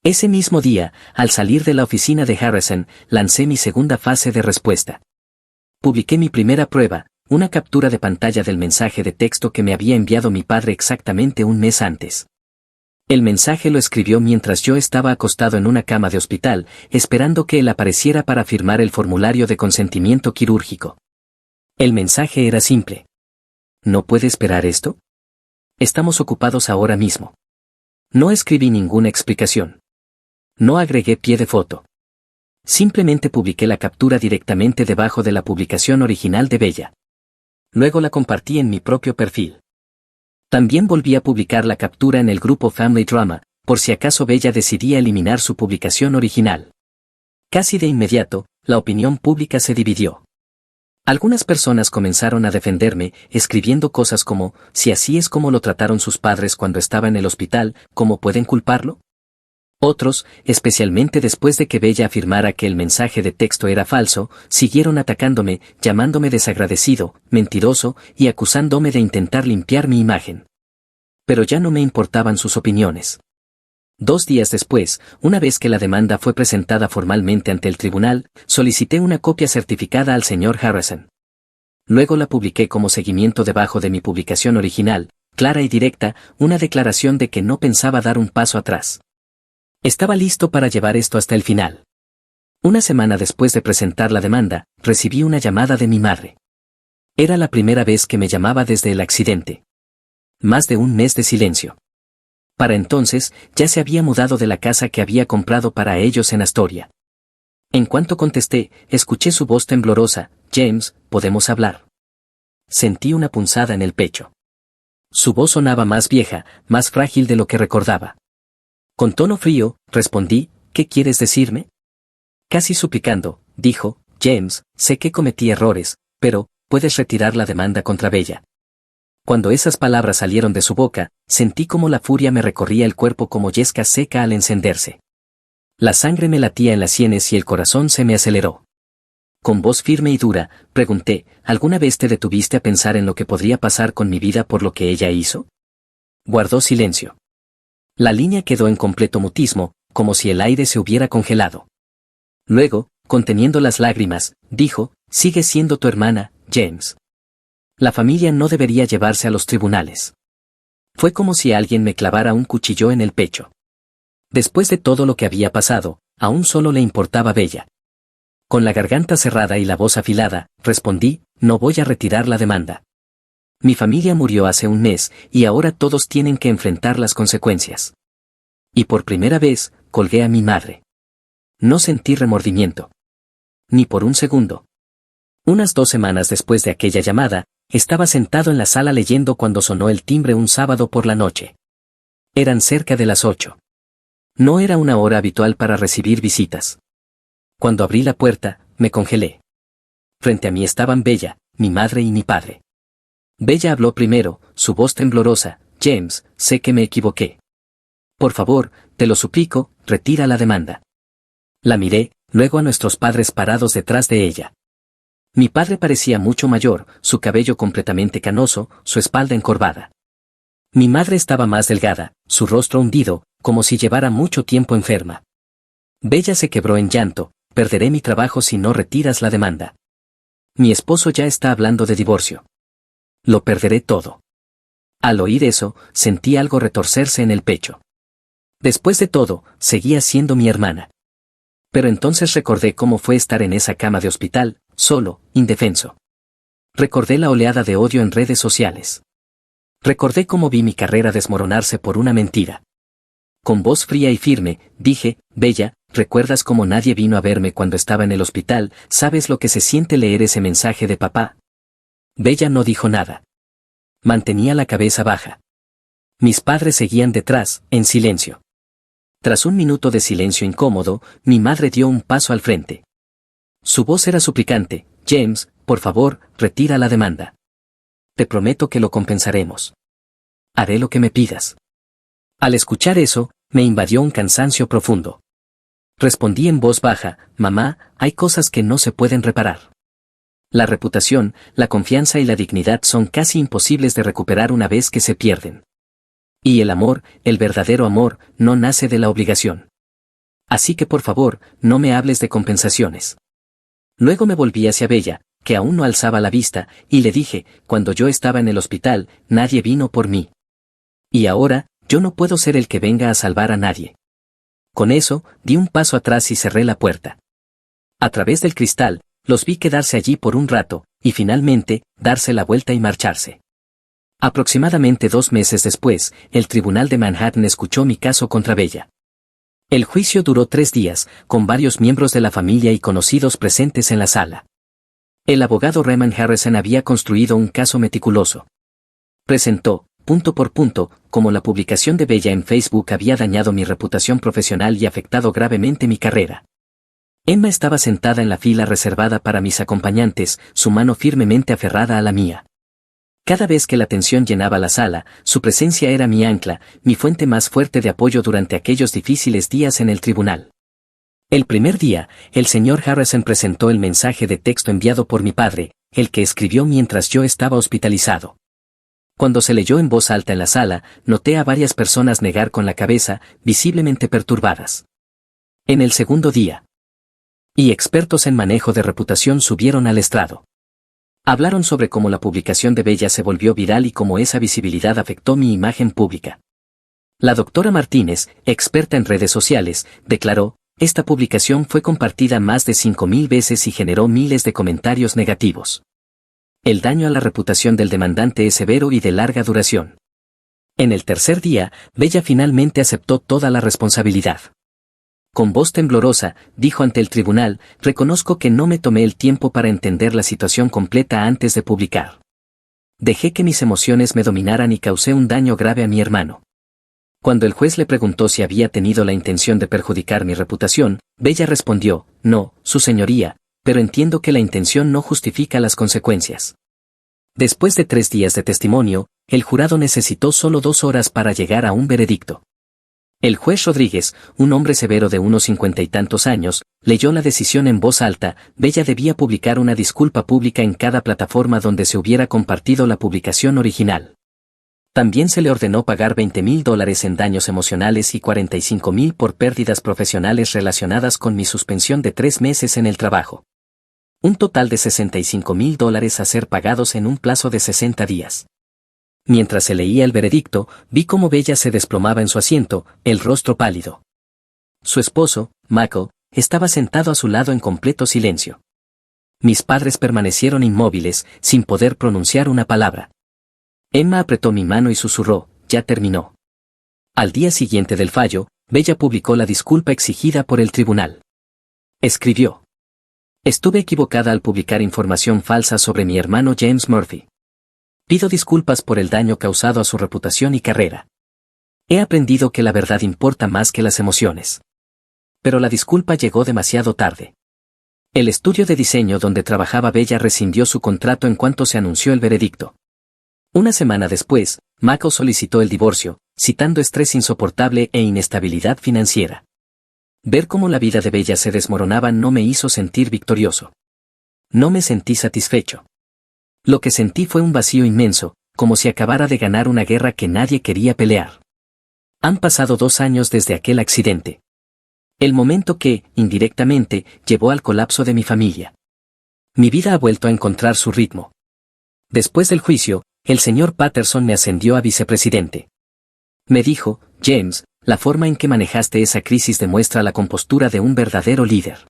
Ese mismo día, al salir de la oficina de Harrison, lancé mi segunda fase de respuesta. Publiqué mi primera prueba, una captura de pantalla del mensaje de texto que me había enviado mi padre exactamente un mes antes. El mensaje lo escribió mientras yo estaba acostado en una cama de hospital, esperando que él apareciera para firmar el formulario de consentimiento quirúrgico. El mensaje era simple. ¿No puede esperar esto? Estamos ocupados ahora mismo. No escribí ninguna explicación. No agregué pie de foto. Simplemente publiqué la captura directamente debajo de la publicación original de Bella. Luego la compartí en mi propio perfil. También volví a publicar la captura en el grupo Family Drama, por si acaso Bella decidía eliminar su publicación original. Casi de inmediato, la opinión pública se dividió. Algunas personas comenzaron a defenderme, escribiendo cosas como, si así es como lo trataron sus padres cuando estaba en el hospital, ¿cómo pueden culparlo? Otros, especialmente después de que Bella afirmara que el mensaje de texto era falso, siguieron atacándome, llamándome desagradecido, mentiroso y acusándome de intentar limpiar mi imagen. Pero ya no me importaban sus opiniones. 2 días después, una vez que la demanda fue presentada formalmente ante el tribunal, solicité una copia certificada al señor Harrison. Luego la publiqué como seguimiento debajo de mi publicación original, clara y directa, una declaración de que no pensaba dar un paso atrás. Estaba listo para llevar esto hasta el final. Una semana después de presentar la demanda, recibí una llamada de mi madre. Era la primera vez que me llamaba desde el accidente. Más de un mes de silencio. Para entonces, ya se había mudado de la casa que había comprado para ellos en Astoria. En cuanto contesté, escuché su voz temblorosa, James, ¿podemos hablar? Sentí una punzada en el pecho. Su voz sonaba más vieja, más frágil de lo que recordaba. Con tono frío, respondí, ¿qué quieres decirme? Casi suplicando, dijo, James, sé que cometí errores, pero, puedes retirar la demanda contra Bella. Cuando esas palabras salieron de su boca, sentí como la furia me recorría el cuerpo como yesca seca al encenderse. La sangre me latía en las sienes y el corazón se me aceleró. Con voz firme y dura, pregunté, ¿alguna vez te detuviste a pensar en lo que podría pasar con mi vida por lo que ella hizo? Guardó silencio. La línea quedó en completo mutismo, como si el aire se hubiera congelado. Luego, conteniendo las lágrimas, dijo, sigue siendo tu hermana, James. La familia no debería llevarse a los tribunales. Fue como si alguien me clavara un cuchillo en el pecho. Después de todo lo que había pasado, aún solo le importaba Bella. Con la garganta cerrada y la voz afilada, respondí, no voy a retirar la demanda. Mi familia murió hace un mes, y ahora todos tienen que enfrentar las consecuencias. Y por primera vez, colgué a mi madre. No sentí remordimiento. Ni por un segundo. Unas 2 semanas después de aquella llamada, estaba sentado en la sala leyendo cuando sonó el timbre un sábado por la noche. Eran cerca de las 8. No era una hora habitual para recibir visitas. Cuando abrí la puerta, me congelé. Frente a mí estaban Bella, mi madre y mi padre. Bella habló primero, su voz temblorosa: James, sé que me equivoqué. Por favor, te lo suplico, retira la demanda. La miré, luego a nuestros padres parados detrás de ella. Mi padre parecía mucho mayor, su cabello completamente canoso, su espalda encorvada. Mi madre estaba más delgada, su rostro hundido, como si llevara mucho tiempo enferma. Bella se quebró en llanto: perderé mi trabajo si no retiras la demanda. Mi esposo ya está hablando de divorcio. Lo perderé todo. Al oír eso, sentí algo retorcerse en el pecho. Después de todo, seguía siendo mi hermana. Pero entonces recordé cómo fue estar en esa cama de hospital, solo, indefenso. Recordé la oleada de odio en redes sociales. Recordé cómo vi mi carrera desmoronarse por una mentira. Con voz fría y firme, dije: Bella, ¿recuerdas cómo nadie vino a verme cuando estaba en el hospital? ¿Sabes lo que se siente leer ese mensaje de papá? Bella no dijo nada. Mantenía la cabeza baja. Mis padres seguían detrás, en silencio. Tras un minuto de silencio incómodo, mi madre dio un paso al frente. Su voz era suplicante: James, por favor, retira la demanda. Te prometo que lo compensaremos. Haré lo que me pidas. Al escuchar eso, me invadió un cansancio profundo. Respondí en voz baja: mamá, hay cosas que no se pueden reparar. La reputación, la confianza y la dignidad son casi imposibles de recuperar una vez que se pierden. Y el amor, el verdadero amor, no nace de la obligación. Así que por favor, no me hables de compensaciones. Luego me volví hacia Bella, que aún no alzaba la vista, y le dije: cuando yo estaba en el hospital, nadie vino por mí. Y ahora, yo no puedo ser el que venga a salvar a nadie. Con eso, di un paso atrás y cerré la puerta. A través del cristal, los vi quedarse allí por un rato, y finalmente, darse la vuelta y marcharse. Aproximadamente 2 meses después, el Tribunal de Manhattan escuchó mi caso contra Bella. El juicio duró 3 días, con varios miembros de la familia y conocidos presentes en la sala. El abogado Raymond Harrison había construido un caso meticuloso. Presentó, punto por punto, cómo la publicación de Bella en Facebook había dañado mi reputación profesional y afectado gravemente mi carrera. Emma estaba sentada en la fila reservada para mis acompañantes, su mano firmemente aferrada a la mía. Cada vez que la tensión llenaba la sala, su presencia era mi ancla, mi fuente más fuerte de apoyo durante aquellos difíciles días en el tribunal. El primer día, el señor Harrison presentó el mensaje de texto enviado por mi padre, el que escribió mientras yo estaba hospitalizado. Cuando se leyó en voz alta en la sala, noté a varias personas negar con la cabeza, visiblemente perturbadas. En el segundo día, y expertos en manejo de reputación subieron al estrado. Hablaron sobre cómo la publicación de Bella se volvió viral y cómo esa visibilidad afectó mi imagen pública. La doctora Martínez, experta en redes sociales, declaró: esta publicación fue compartida más de 5.000 veces y generó miles de comentarios negativos. El daño a la reputación del demandante es severo y de larga duración. En el tercer día, Bella finalmente aceptó toda la responsabilidad. Con voz temblorosa, dijo ante el tribunal: reconozco que no me tomé el tiempo para entender la situación completa antes de publicar. Dejé que mis emociones me dominaran y causé un daño grave a mi hermano. Cuando el juez le preguntó si había tenido la intención de perjudicar mi reputación, Bella respondió: no, su señoría, pero entiendo que la intención no justifica las consecuencias. Después de 3 días de testimonio, el jurado necesitó solo 2 horas para llegar a un veredicto. El juez Rodríguez, un hombre severo de unos 50 y tantos años, leyó la decisión en voz alta: Bella debía publicar una disculpa pública en cada plataforma donde se hubiera compartido la publicación original. También se le ordenó pagar $20,000 en daños emocionales y $45,000 por pérdidas profesionales relacionadas con mi suspensión de 3 meses en el trabajo. Un total de $65,000 a ser pagados en un plazo de 60 días. Mientras se leía el veredicto, vi cómo Bella se desplomaba en su asiento, el rostro pálido. Su esposo, Michael, estaba sentado a su lado en completo silencio. Mis padres permanecieron inmóviles, sin poder pronunciar una palabra. Emma apretó mi mano y susurró: ya terminó. Al día siguiente del fallo, Bella publicó la disculpa exigida por el tribunal. Escribió: estuve equivocada al publicar información falsa sobre mi hermano James Murphy. Pido disculpas por el daño causado a su reputación y carrera. He aprendido que la verdad importa más que las emociones. Pero la disculpa llegó demasiado tarde. El estudio de diseño donde trabajaba Bella rescindió su contrato en cuanto se anunció el veredicto. Una semana después, Michael solicitó el divorcio, citando estrés insoportable e inestabilidad financiera. Ver cómo la vida de Bella se desmoronaba no me hizo sentir victorioso. No me sentí satisfecho. Lo que sentí fue un vacío inmenso, como si acabara de ganar una guerra que nadie quería pelear. Han pasado 2 años desde aquel accidente. El momento que, indirectamente, llevó al colapso de mi familia. Mi vida ha vuelto a encontrar su ritmo. Después del juicio, el señor Patterson me ascendió a vicepresidente. Me dijo, James, la forma en que manejaste esa crisis demuestra la compostura de un verdadero líder.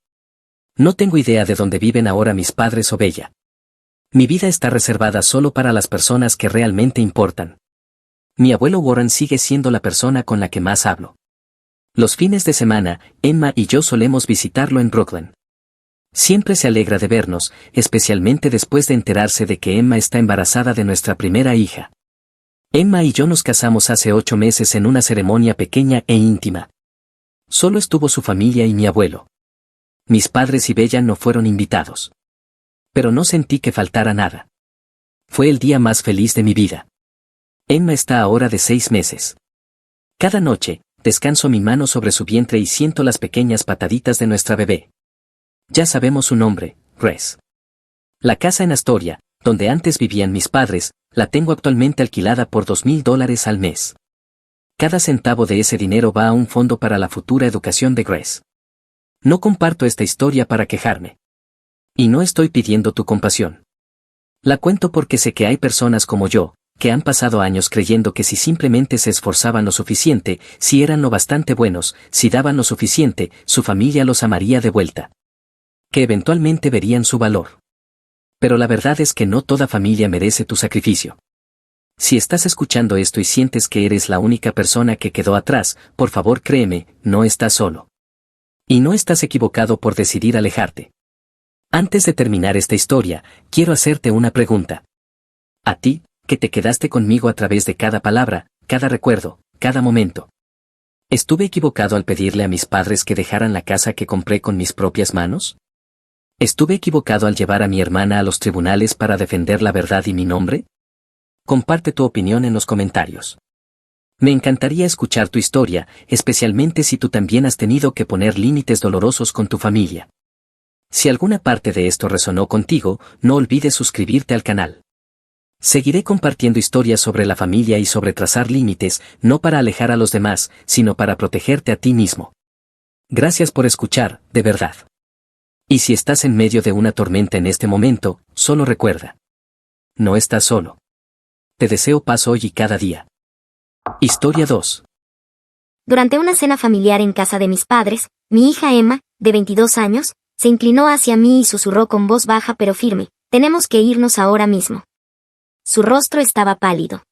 No tengo idea de dónde viven ahora mis padres o Bella. Mi vida está reservada solo para las personas que realmente importan. Mi abuelo Warren sigue siendo la persona con la que más hablo. Los fines de semana, Emma y yo solemos visitarlo en Brooklyn. Siempre se alegra de vernos, especialmente después de enterarse de que Emma está embarazada de nuestra primera hija. Emma y yo nos casamos hace 8 meses en una ceremonia pequeña e íntima. Solo estuvo su familia y mi abuelo. Mis padres y Bella no fueron invitados. Pero no sentí que faltara nada. Fue el día más feliz de mi vida. Emma está ahora de 6 meses. Cada noche, descanso mi mano sobre su vientre y siento las pequeñas pataditas de nuestra bebé. Ya sabemos su nombre, Grace. La casa en Astoria, donde antes vivían mis padres, la tengo actualmente alquilada por $2,000 al mes. Cada centavo de ese dinero va a un fondo para la futura educación de Grace. No comparto esta historia para quejarme. Y no estoy pidiendo tu compasión. La cuento porque sé que hay personas como yo, que han pasado años creyendo que si simplemente se esforzaban lo suficiente, si eran lo bastante buenos, si daban lo suficiente, su familia los amaría de vuelta. Que eventualmente verían su valor. Pero la verdad es que no toda familia merece tu sacrificio. Si estás escuchando esto y sientes que eres la única persona que quedó atrás, por favor créeme, no estás solo. Y no estás equivocado por decidir alejarte. Antes de terminar esta historia, quiero hacerte una pregunta. A ti, que te quedaste conmigo a través de cada palabra, cada recuerdo, cada momento. ¿Estuve equivocado al pedirle a mis padres que dejaran la casa que compré con mis propias manos? ¿Estuve equivocado al llevar a mi hermana a los tribunales para defender la verdad y mi nombre? Comparte tu opinión en los comentarios. Me encantaría escuchar tu historia, especialmente si tú también has tenido que poner límites dolorosos con tu familia. Si alguna parte de esto resonó contigo, no olvides suscribirte al canal. Seguiré compartiendo historias sobre la familia y sobre trazar límites, no para alejar a los demás, sino para protegerte a ti mismo. Gracias por escuchar, de verdad. Y si estás en medio de una tormenta en este momento, solo recuerda. No estás solo. Te deseo paz hoy y cada día. Historia 2. Durante una cena familiar en casa de mis padres, mi hija Emma, de 22 años, se inclinó hacia mí y susurró con voz baja pero firme, «Tenemos que irnos ahora mismo». Su rostro estaba pálido.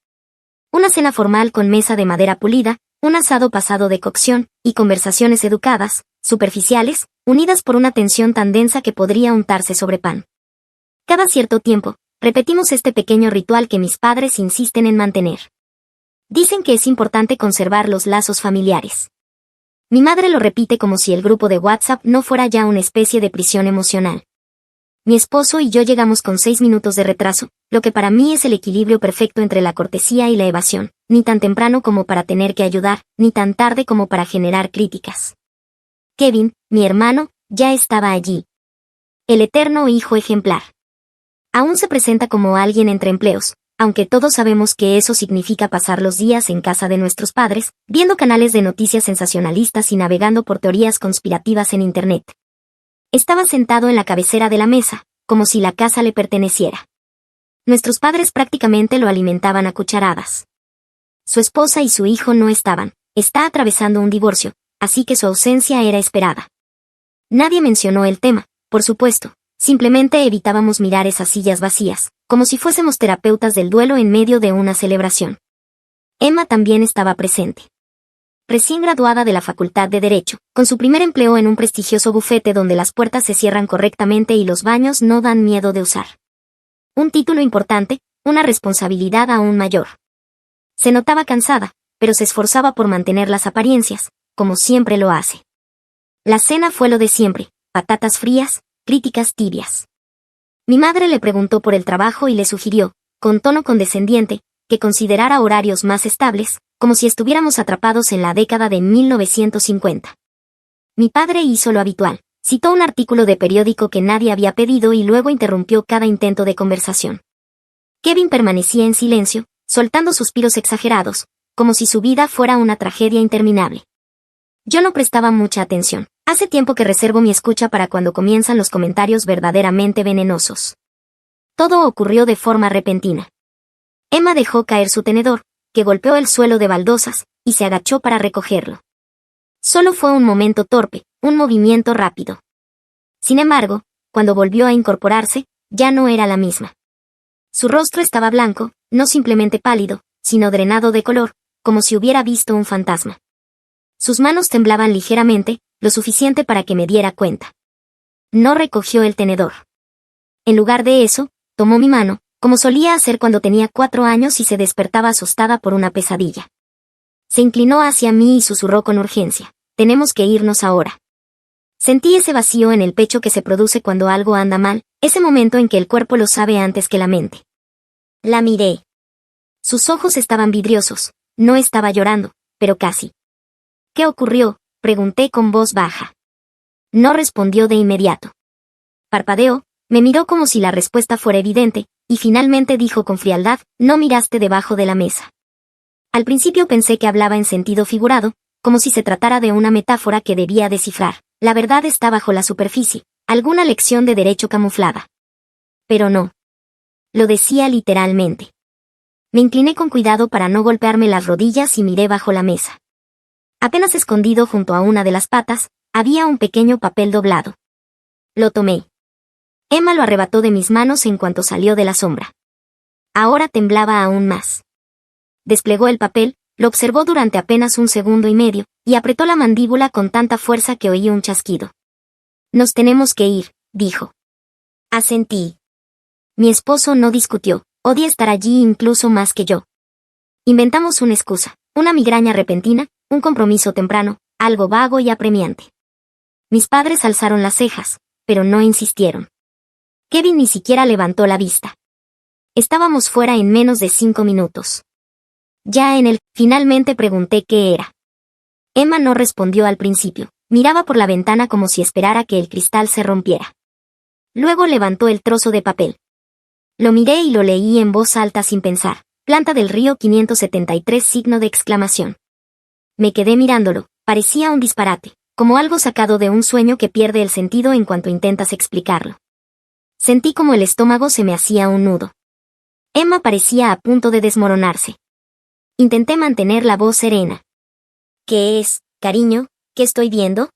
Una cena formal con mesa de madera pulida, un asado pasado de cocción, y conversaciones educadas, superficiales, unidas por una tensión tan densa que podría untarse sobre pan. Cada cierto tiempo, repetimos este pequeño ritual que mis padres insisten en mantener. Dicen que es importante conservar los lazos familiares. Mi madre lo repite como si el grupo de WhatsApp no fuera ya una especie de prisión emocional. Mi esposo y yo llegamos con 6 minutos de retraso, lo que para mí es el equilibrio perfecto entre la cortesía y la evasión, ni tan temprano como para tener que ayudar, ni tan tarde como para generar críticas. Kevin, mi hermano, ya estaba allí. El eterno hijo ejemplar. Aún se presenta como alguien entre empleos, aunque todos sabemos que eso significa pasar los días en casa de nuestros padres, viendo canales de noticias sensacionalistas y navegando por teorías conspirativas en Internet. Estaba sentado en la cabecera de la mesa, como si la casa le perteneciera. Nuestros padres prácticamente lo alimentaban a cucharadas. Su esposa y su hijo no estaban, está atravesando un divorcio, así que su ausencia era esperada. Nadie mencionó el tema, por supuesto, simplemente evitábamos mirar esas sillas vacías, como si fuésemos terapeutas del duelo en medio de una celebración. Emma también estaba presente. Recién graduada de la Facultad de Derecho, con su primer empleo en un prestigioso bufete donde las puertas se cierran correctamente y los baños no dan miedo de usar. Un título importante, una responsabilidad aún mayor. Se notaba cansada, pero se esforzaba por mantener las apariencias, como siempre lo hace. La cena fue lo de siempre, patatas frías, críticas tibias. Mi madre le preguntó por el trabajo y le sugirió, con tono condescendiente, que considerara horarios más estables, como si estuviéramos atrapados en la década de 1950. Mi padre hizo lo habitual, citó un artículo de periódico que nadie había pedido y luego interrumpió cada intento de conversación. Kevin permanecía en silencio, soltando suspiros exagerados, como si su vida fuera una tragedia interminable. Yo no prestaba mucha atención. Hace tiempo que reservo mi escucha para cuando comienzan los comentarios verdaderamente venenosos. Todo ocurrió de forma repentina. Emma dejó caer su tenedor, que golpeó el suelo de baldosas, y se agachó para recogerlo. Solo fue un momento torpe, un movimiento rápido. Sin embargo, cuando volvió a incorporarse, ya no era la misma. Su rostro estaba blanco, no simplemente pálido, sino drenado de color, como si hubiera visto un fantasma. Sus manos temblaban ligeramente, lo suficiente para que me diera cuenta. No recogió el tenedor. En lugar de eso, tomó mi mano, como solía hacer cuando tenía 4 años y se despertaba asustada por una pesadilla. Se inclinó hacia mí y susurró con urgencia: «Tenemos que irnos ahora». Sentí ese vacío en el pecho que se produce cuando algo anda mal, ese momento en que el cuerpo lo sabe antes que la mente. La miré. Sus ojos estaban vidriosos, no estaba llorando, pero casi. «¿Qué ocurrió?», pregunté con voz baja. No respondió de inmediato. Parpadeó, me miró como si la respuesta fuera evidente, y finalmente dijo con frialdad: «No miraste debajo de la mesa». Al principio pensé que hablaba en sentido figurado, como si se tratara de una metáfora que debía descifrar. La verdad está bajo la superficie, alguna lección de derecho camuflada. Pero no. Lo decía literalmente. Me incliné con cuidado para no golpearme las rodillas y miré bajo la mesa. Apenas escondido junto a una de las patas, había un pequeño papel doblado. Lo tomé. Emma lo arrebató de mis manos en cuanto salió de la sombra. Ahora temblaba aún más. Desplegó el papel, lo observó durante apenas 1 segundo y medio, y apretó la mandíbula con tanta fuerza que oí un chasquido. «Nos tenemos que ir», dijo. Asentí. Mi esposo no discutió, odia estar allí incluso más que yo. Inventamos una excusa, una migraña repentina, un compromiso temprano, algo vago y apremiante. Mis padres alzaron las cejas, pero no insistieron. Kevin ni siquiera levantó la vista. Estábamos fuera en menos de 5 minutos. Ya finalmente pregunté qué era. Emma no respondió al principio, miraba por la ventana como si esperara que el cristal se rompiera. Luego levantó el trozo de papel. Lo miré y lo leí en voz alta sin pensar: «Planta del río 573 signo de exclamación». Me quedé mirándolo, parecía un disparate, como algo sacado de un sueño que pierde el sentido en cuanto intentas explicarlo. Sentí como el estómago se me hacía un nudo. Emma parecía a punto de desmoronarse. Intenté mantener la voz serena. «¿Qué es, cariño? ¿Qué estoy viendo?»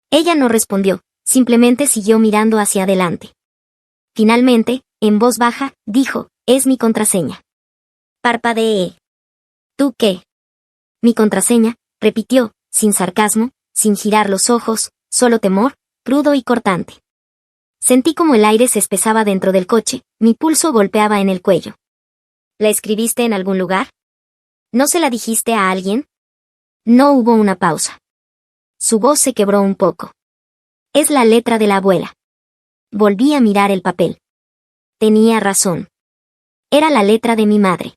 Ella no respondió, simplemente siguió mirando hacia adelante. Finalmente, en voz baja, dijo: «Es mi contraseña». Parpadeé. «¿Tú qué?» «Mi contraseña», repitió, sin sarcasmo, sin girar los ojos, solo temor, crudo y cortante. Sentí como el aire se espesaba dentro del coche, mi pulso golpeaba en el cuello. «¿La escribiste en algún lugar? ¿No se la dijiste a alguien?» No hubo una pausa. Su voz se quebró un poco. «Es la letra de la abuela». Volví a mirar el papel. Tenía razón. Era la letra de mi madre.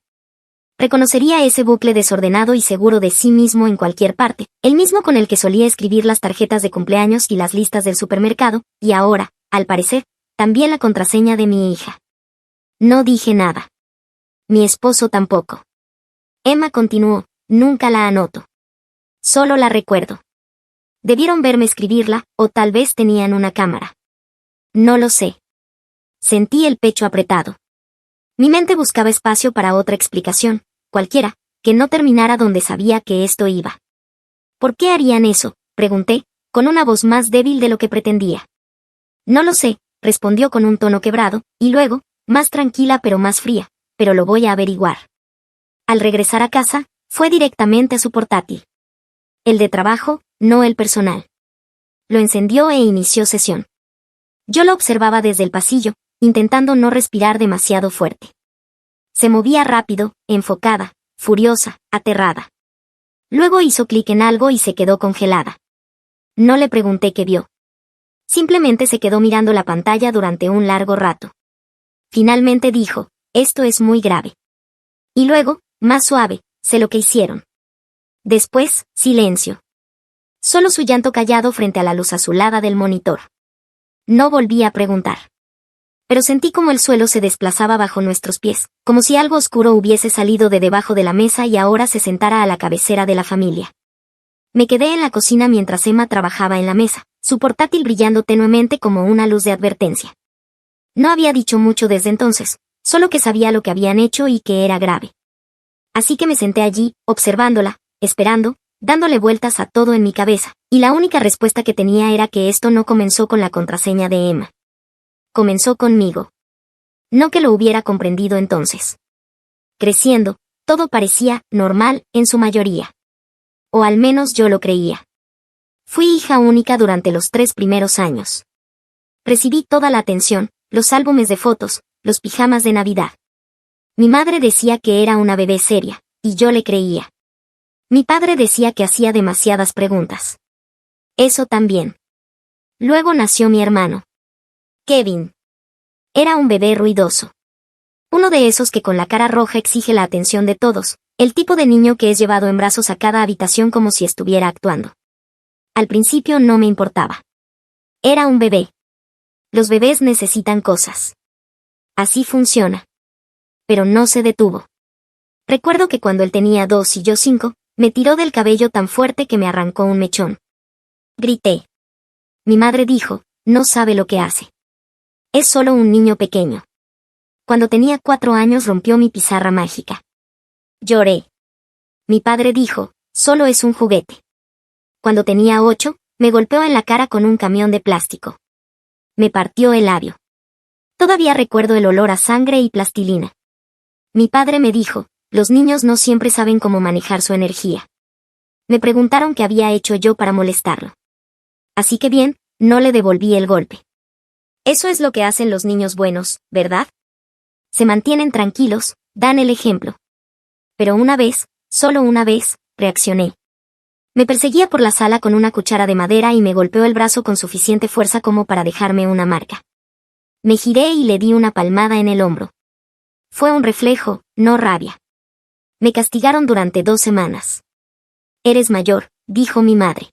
Reconocería ese bucle desordenado y seguro de sí mismo en cualquier parte, el mismo con el que solía escribir las tarjetas de cumpleaños y las listas del supermercado, y ahora, al parecer, también la contraseña de mi hija. No dije nada. Mi esposo tampoco. Emma continuó: «Nunca la anoto. Solo la recuerdo. Debieron verme escribirla, o tal vez tenían una cámara. No lo sé». Sentí el pecho apretado. Mi mente buscaba espacio para otra explicación, cualquiera, que no terminara donde sabía que esto iba. «¿Por qué harían eso?», pregunté, con una voz más débil de lo que pretendía. «No lo sé», respondió con un tono quebrado, y luego, más tranquila pero más fría: «pero lo voy a averiguar». Al regresar a casa, fue directamente a su portátil. El de trabajo, no el personal. Lo encendió e inició sesión. Yo lo observaba desde el pasillo, intentando no respirar demasiado fuerte. Se movía rápido, enfocada, furiosa, aterrada. Luego hizo clic en algo y se quedó congelada. No le pregunté qué vio. Simplemente se quedó mirando la pantalla durante un largo rato. Finalmente dijo, esto es muy grave. Y luego, más suave, sé lo que hicieron. Después, silencio. Solo su llanto callado frente a la luz azulada del monitor. No volví a preguntar. Pero sentí como el suelo se desplazaba bajo nuestros pies, como si algo oscuro hubiese salido de debajo de la mesa y ahora se sentara a la cabecera de la familia. Me quedé en la cocina mientras Emma trabajaba en la mesa, su portátil brillando tenuemente como una luz de advertencia. No había dicho mucho desde entonces, solo que sabía lo que habían hecho y que era grave. Así que me senté allí, observándola, esperando, dándole vueltas a todo en mi cabeza, y la única respuesta que tenía era que esto no comenzó con la contraseña de Emma. Comenzó conmigo. No que lo hubiera comprendido entonces. Creciendo, todo parecía normal en su mayoría. O al menos yo lo creía. Fui hija única durante los 3 primeros años. Recibí toda la atención, los álbumes de fotos, los pijamas de Navidad. Mi madre decía que era una bebé seria, y yo le creía. Mi padre decía que hacía demasiadas preguntas. Eso también. Luego nació mi hermano. Kevin. Era un bebé ruidoso. Uno de esos que con la cara roja exige la atención de todos, el tipo de niño que es llevado en brazos a cada habitación como si estuviera actuando. Al principio no me importaba. Era un bebé. Los bebés necesitan cosas. Así funciona. Pero no se detuvo. Recuerdo que cuando él tenía 2 y yo 5, me tiró del cabello tan fuerte que me arrancó un mechón. Grité. Mi madre dijo, no sabe lo que hace. Es solo un niño pequeño. Cuando tenía 4 años rompió mi pizarra mágica. Lloré. Mi padre dijo, solo es un juguete. Cuando tenía 8, me golpeó en la cara con un camión de plástico. Me partió el labio. Todavía recuerdo el olor a sangre y plastilina. Mi padre me dijo, los niños no siempre saben cómo manejar su energía. Me preguntaron qué había hecho yo para molestarlo. Así que bien, no le devolví el golpe. Eso es lo que hacen los niños buenos, ¿verdad? Se mantienen tranquilos, dan el ejemplo. Pero una vez, solo una vez, reaccioné. Me perseguía por la sala con una cuchara de madera y me golpeó el brazo con suficiente fuerza como para dejarme una marca. Me giré y le di una palmada en el hombro. Fue un reflejo, no rabia. Me castigaron durante 2 semanas. Eres mayor, dijo mi madre.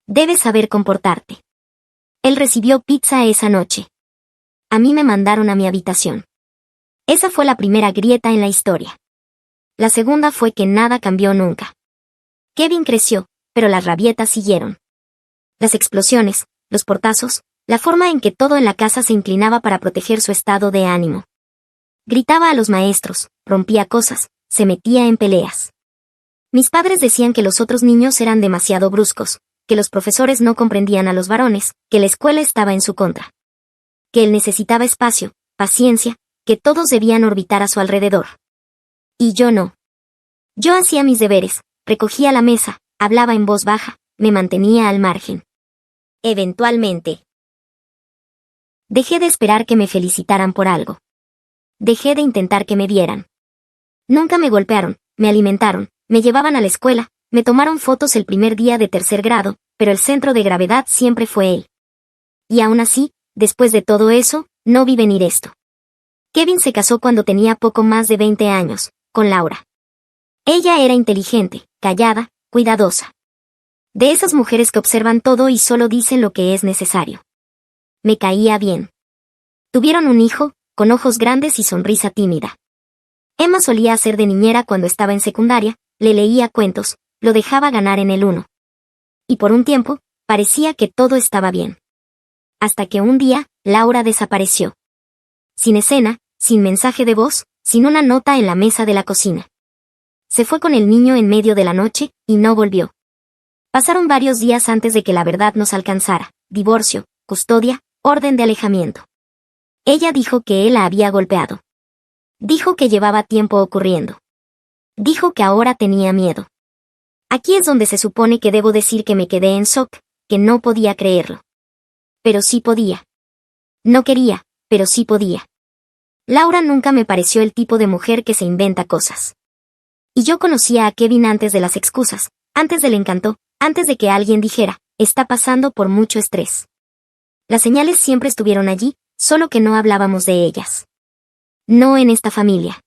Debes saber comportarte. Él recibió pizza esa noche. A mí me mandaron a mi habitación. Esa fue la primera grieta en la historia. La segunda fue que nada cambió nunca. Kevin creció, pero las rabietas siguieron. Las explosiones, los portazos, la forma en que todo en la casa se inclinaba para proteger su estado de ánimo. Gritaba a los maestros, rompía cosas, se metía en peleas. Mis padres decían que los otros niños eran demasiado bruscos, que los profesores no comprendían a los varones, que la escuela estaba en su contra. Que él necesitaba espacio, paciencia, que todos debían orbitar a su alrededor. Y yo no. Yo hacía mis deberes, recogía la mesa, hablaba en voz baja, me mantenía al margen. Eventualmente. Dejé de esperar que me felicitaran por algo. Dejé de intentar que me vieran. Nunca me golpearon, me alimentaron, me llevaban a la escuela, me tomaron fotos el primer día de 3er grado, pero el centro de gravedad siempre fue él. Y aún así, después de todo eso, no vi venir esto. Kevin se casó cuando tenía poco más de 20 años, con Laura. Ella era inteligente, callada, cuidadosa. De esas mujeres que observan todo y solo dicen lo que es necesario. Me caía bien. Tuvieron un hijo, con ojos grandes y sonrisa tímida. Emma solía hacer de niñera cuando estaba en secundaria, le leía cuentos, lo dejaba ganar en el 1. Y por un tiempo, parecía que todo estaba bien. Hasta que un día, Laura desapareció. Sin escena, sin mensaje de voz, sin una nota en la mesa de la cocina. Se fue con el niño en medio de la noche, y no volvió. Pasaron varios días antes de que la verdad nos alcanzara: divorcio, custodia, orden de alejamiento. Ella dijo que él la había golpeado. Dijo que llevaba tiempo ocurriendo. Dijo que ahora tenía miedo. Aquí es donde se supone que debo decir que me quedé en shock, que no podía creerlo. Pero sí podía. No quería, pero sí podía. Laura nunca me pareció el tipo de mujer que se inventa cosas. Y yo conocía a Kevin antes de las excusas, Antes del encanto, antes de que alguien dijera, está pasando por mucho estrés. Las señales siempre estuvieron allí, solo que no hablábamos de ellas. No en esta familia.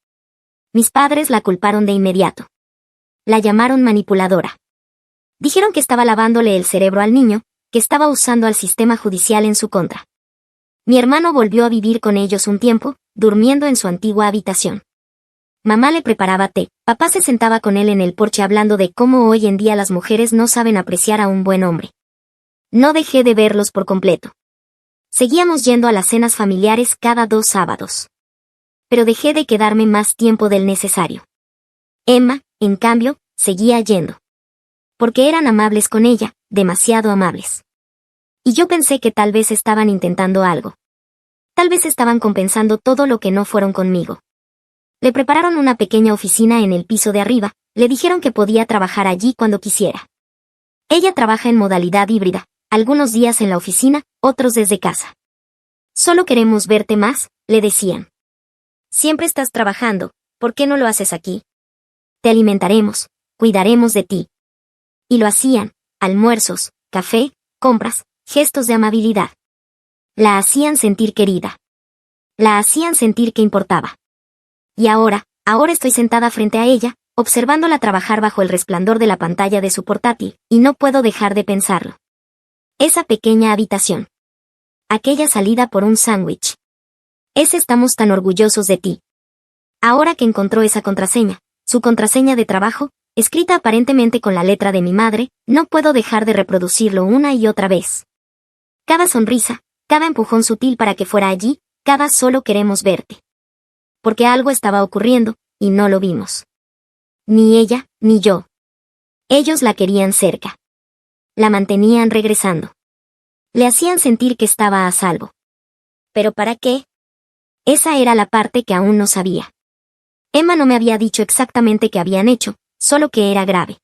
Mis padres la culparon de inmediato. La llamaron manipuladora. Dijeron que estaba lavándole el cerebro al niño, que estaba usando al sistema judicial en su contra. Mi hermano volvió a vivir con ellos un tiempo, durmiendo en su antigua habitación. Mamá le preparaba té, papá se sentaba con él en el porche hablando de cómo hoy en día las mujeres no saben apreciar a un buen hombre. No dejé de verlos por completo. Seguíamos yendo a las cenas familiares cada 2 sábados. Pero dejé de quedarme más tiempo del necesario. Emma, en cambio, seguía yendo. Porque eran amables con ella, demasiado amables. Y yo pensé que tal vez estaban intentando algo. Tal vez estaban compensando todo lo que no fueron conmigo. Le prepararon una pequeña oficina en el piso de arriba, le dijeron que podía trabajar allí cuando quisiera. Ella trabaja en modalidad híbrida, algunos días en la oficina, otros desde casa. Solo queremos verte más, le decían. Siempre estás trabajando, ¿por qué no lo haces aquí? Te alimentaremos, cuidaremos de ti. Y lo hacían, almuerzos, café, compras, gestos de amabilidad. La hacían sentir querida. La hacían sentir que importaba. Y ahora estoy sentada frente a ella, observándola trabajar bajo el resplandor de la pantalla de su portátil, y no puedo dejar de pensarlo. Esa pequeña habitación. Aquella salida por un sándwich. Estamos tan orgullosos de ti. Ahora que encontró esa contraseña, su contraseña de trabajo, escrita aparentemente con la letra de mi madre, no puedo dejar de reproducirlo una y otra vez. Cada sonrisa, cada empujón sutil para que fuera allí, cada solo queremos verte. Porque algo estaba ocurriendo, y no lo vimos. Ni ella, ni yo. Ellos la querían cerca. La mantenían regresando. Le hacían sentir que estaba a salvo. ¿Pero para qué? Esa era la parte que aún no sabía. Emma no me había dicho exactamente qué habían hecho, solo que era grave.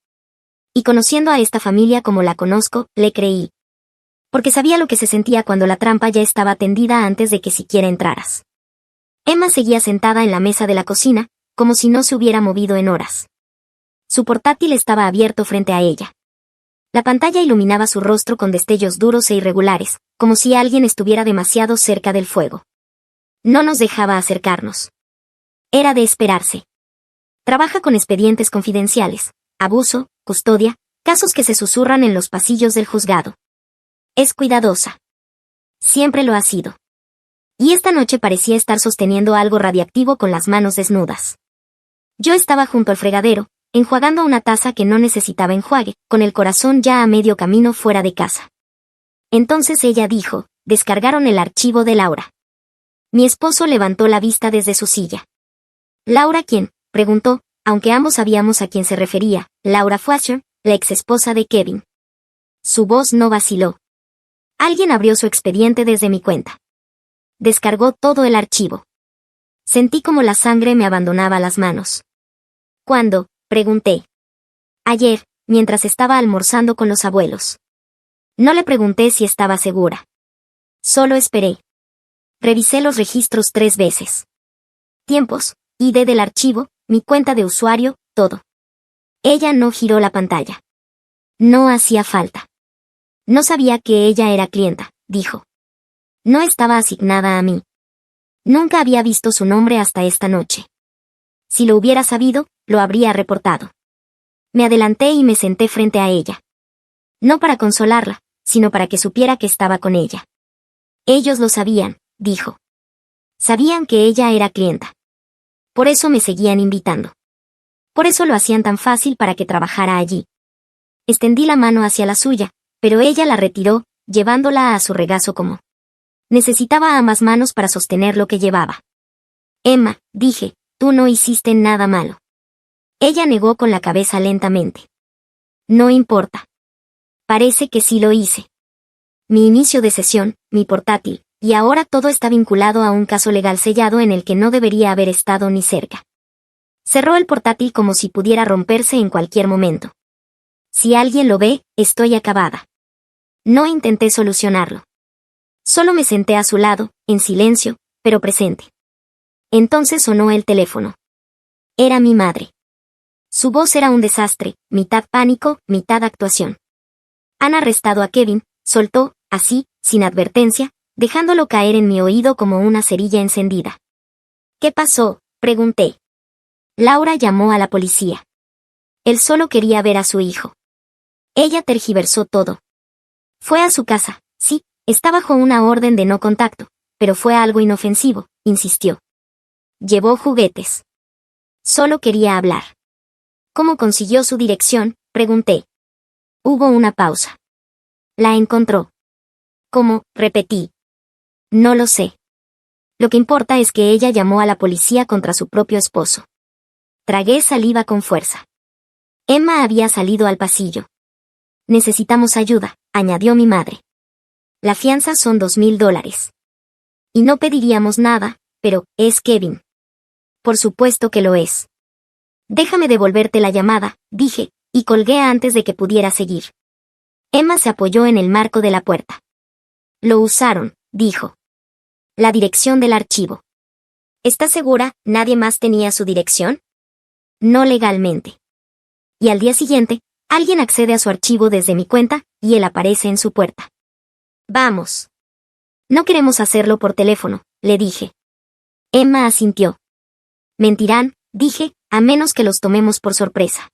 Y conociendo a esta familia como la conozco, le creí. Porque sabía lo que se sentía cuando la trampa ya estaba tendida antes de que siquiera entraras. Emma seguía sentada en la mesa de la cocina, como si no se hubiera movido en horas. Su portátil estaba abierto frente a ella. La pantalla iluminaba su rostro con destellos duros e irregulares, como si alguien estuviera demasiado cerca del fuego. No nos dejaba acercarnos. Era de esperarse. Trabaja con expedientes confidenciales, abuso, custodia, casos que se susurran en los pasillos del juzgado. Es cuidadosa. Siempre lo ha sido. Y esta noche parecía estar sosteniendo algo radiactivo con las manos desnudas. Yo estaba junto al fregadero, enjuagando una taza que no necesitaba enjuague, con el corazón ya a medio camino fuera de casa. Entonces ella dijo, descargaron el archivo de Laura. Mi esposo levantó la vista desde su silla. ¿Laura quién?, preguntó, aunque ambos sabíamos a quién se refería, Laura Foster, la exesposa de Kevin. Su voz no vaciló. Alguien abrió su expediente desde mi cuenta. Descargó todo el archivo. Sentí como la sangre me abandonaba las manos. ¿Cuándo?, pregunté. Ayer, mientras estaba almorzando con los abuelos. No le pregunté si estaba segura. Solo esperé. Revisé los registros 3 veces. Tiempos, ID del archivo, mi cuenta de usuario, todo. Ella no giró la pantalla. No hacía falta. No sabía que ella era clienta, dijo. No estaba asignada a mí. Nunca había visto su nombre hasta esta noche. Si lo hubiera sabido, lo habría reportado. Me adelanté y me senté frente a ella. No para consolarla, sino para que supiera que estaba con ella. Ellos lo sabían, dijo. Sabían que ella era clienta. Por eso me seguían invitando. Por eso lo hacían tan fácil para que trabajara allí. Extendí la mano hacia la suya, pero ella la retiró, llevándola a su regazo como. Necesitaba ambas manos para sostener lo que llevaba. Emma, dije, tú no hiciste nada malo. Ella negó con la cabeza lentamente. No importa. Parece que sí lo hice. Mi inicio de sesión, mi portátil, y ahora todo está vinculado a un caso legal sellado en el que no debería haber estado ni cerca. Cerró el portátil como si pudiera romperse en cualquier momento. Si alguien lo ve, estoy acabada. No intenté solucionarlo. Solo me senté a su lado, en silencio, pero presente. Entonces sonó el teléfono. Era mi madre. Su voz era un desastre, mitad pánico, mitad actuación. Han arrestado a Kevin, soltó, así, sin advertencia, dejándolo caer en mi oído como una cerilla encendida. ¿Qué pasó?, pregunté. Laura llamó a la policía. Él solo quería ver a su hijo. Ella tergiversó todo. Fue a su casa, sí, está bajo una orden de no contacto, pero fue algo inofensivo, insistió. Llevó juguetes. Solo quería hablar. ¿Cómo consiguió su dirección?, pregunté. Hubo una pausa. La encontró. ¿Cómo?, repetí. No lo sé. Lo que importa es que ella llamó a la policía contra su propio esposo. Tragué saliva con fuerza. Emma había salido al pasillo. Necesitamos ayuda, añadió mi madre. La fianza son $2,000. Y no pediríamos nada, pero, es Kevin. Por supuesto que lo es. Déjame devolverte la llamada, dije, y colgué antes de que pudiera seguir. Emma se apoyó en el marco de la puerta. Lo usaron, dijo. La dirección del archivo. ¿Estás segura, nadie más tenía su dirección? No legalmente. Y al día siguiente, alguien accede a su archivo desde mi cuenta, y él aparece en su puerta. Vamos. No queremos hacerlo por teléfono, le dije. Emma asintió. Mentirán, dije, a menos que los tomemos por sorpresa.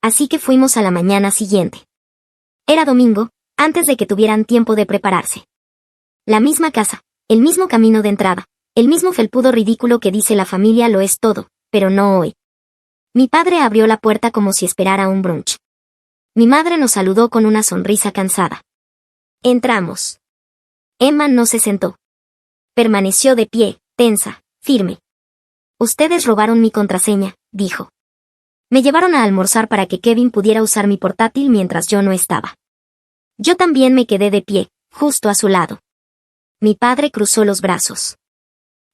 Así que fuimos a la mañana siguiente. Era domingo, antes de que tuvieran tiempo de prepararse. La misma casa, el mismo camino de entrada, el mismo felpudo ridículo que dice la familia lo es todo, pero no hoy. Mi padre abrió la puerta como si esperara un brunch. Mi madre nos saludó con una sonrisa cansada. Entramos. Emma no se sentó. Permaneció de pie, tensa, firme. Ustedes robaron mi contraseña, dijo. Me llevaron a almorzar para que Kevin pudiera usar mi portátil mientras yo no estaba. Yo también me quedé de pie, justo a su lado. Mi padre cruzó los brazos.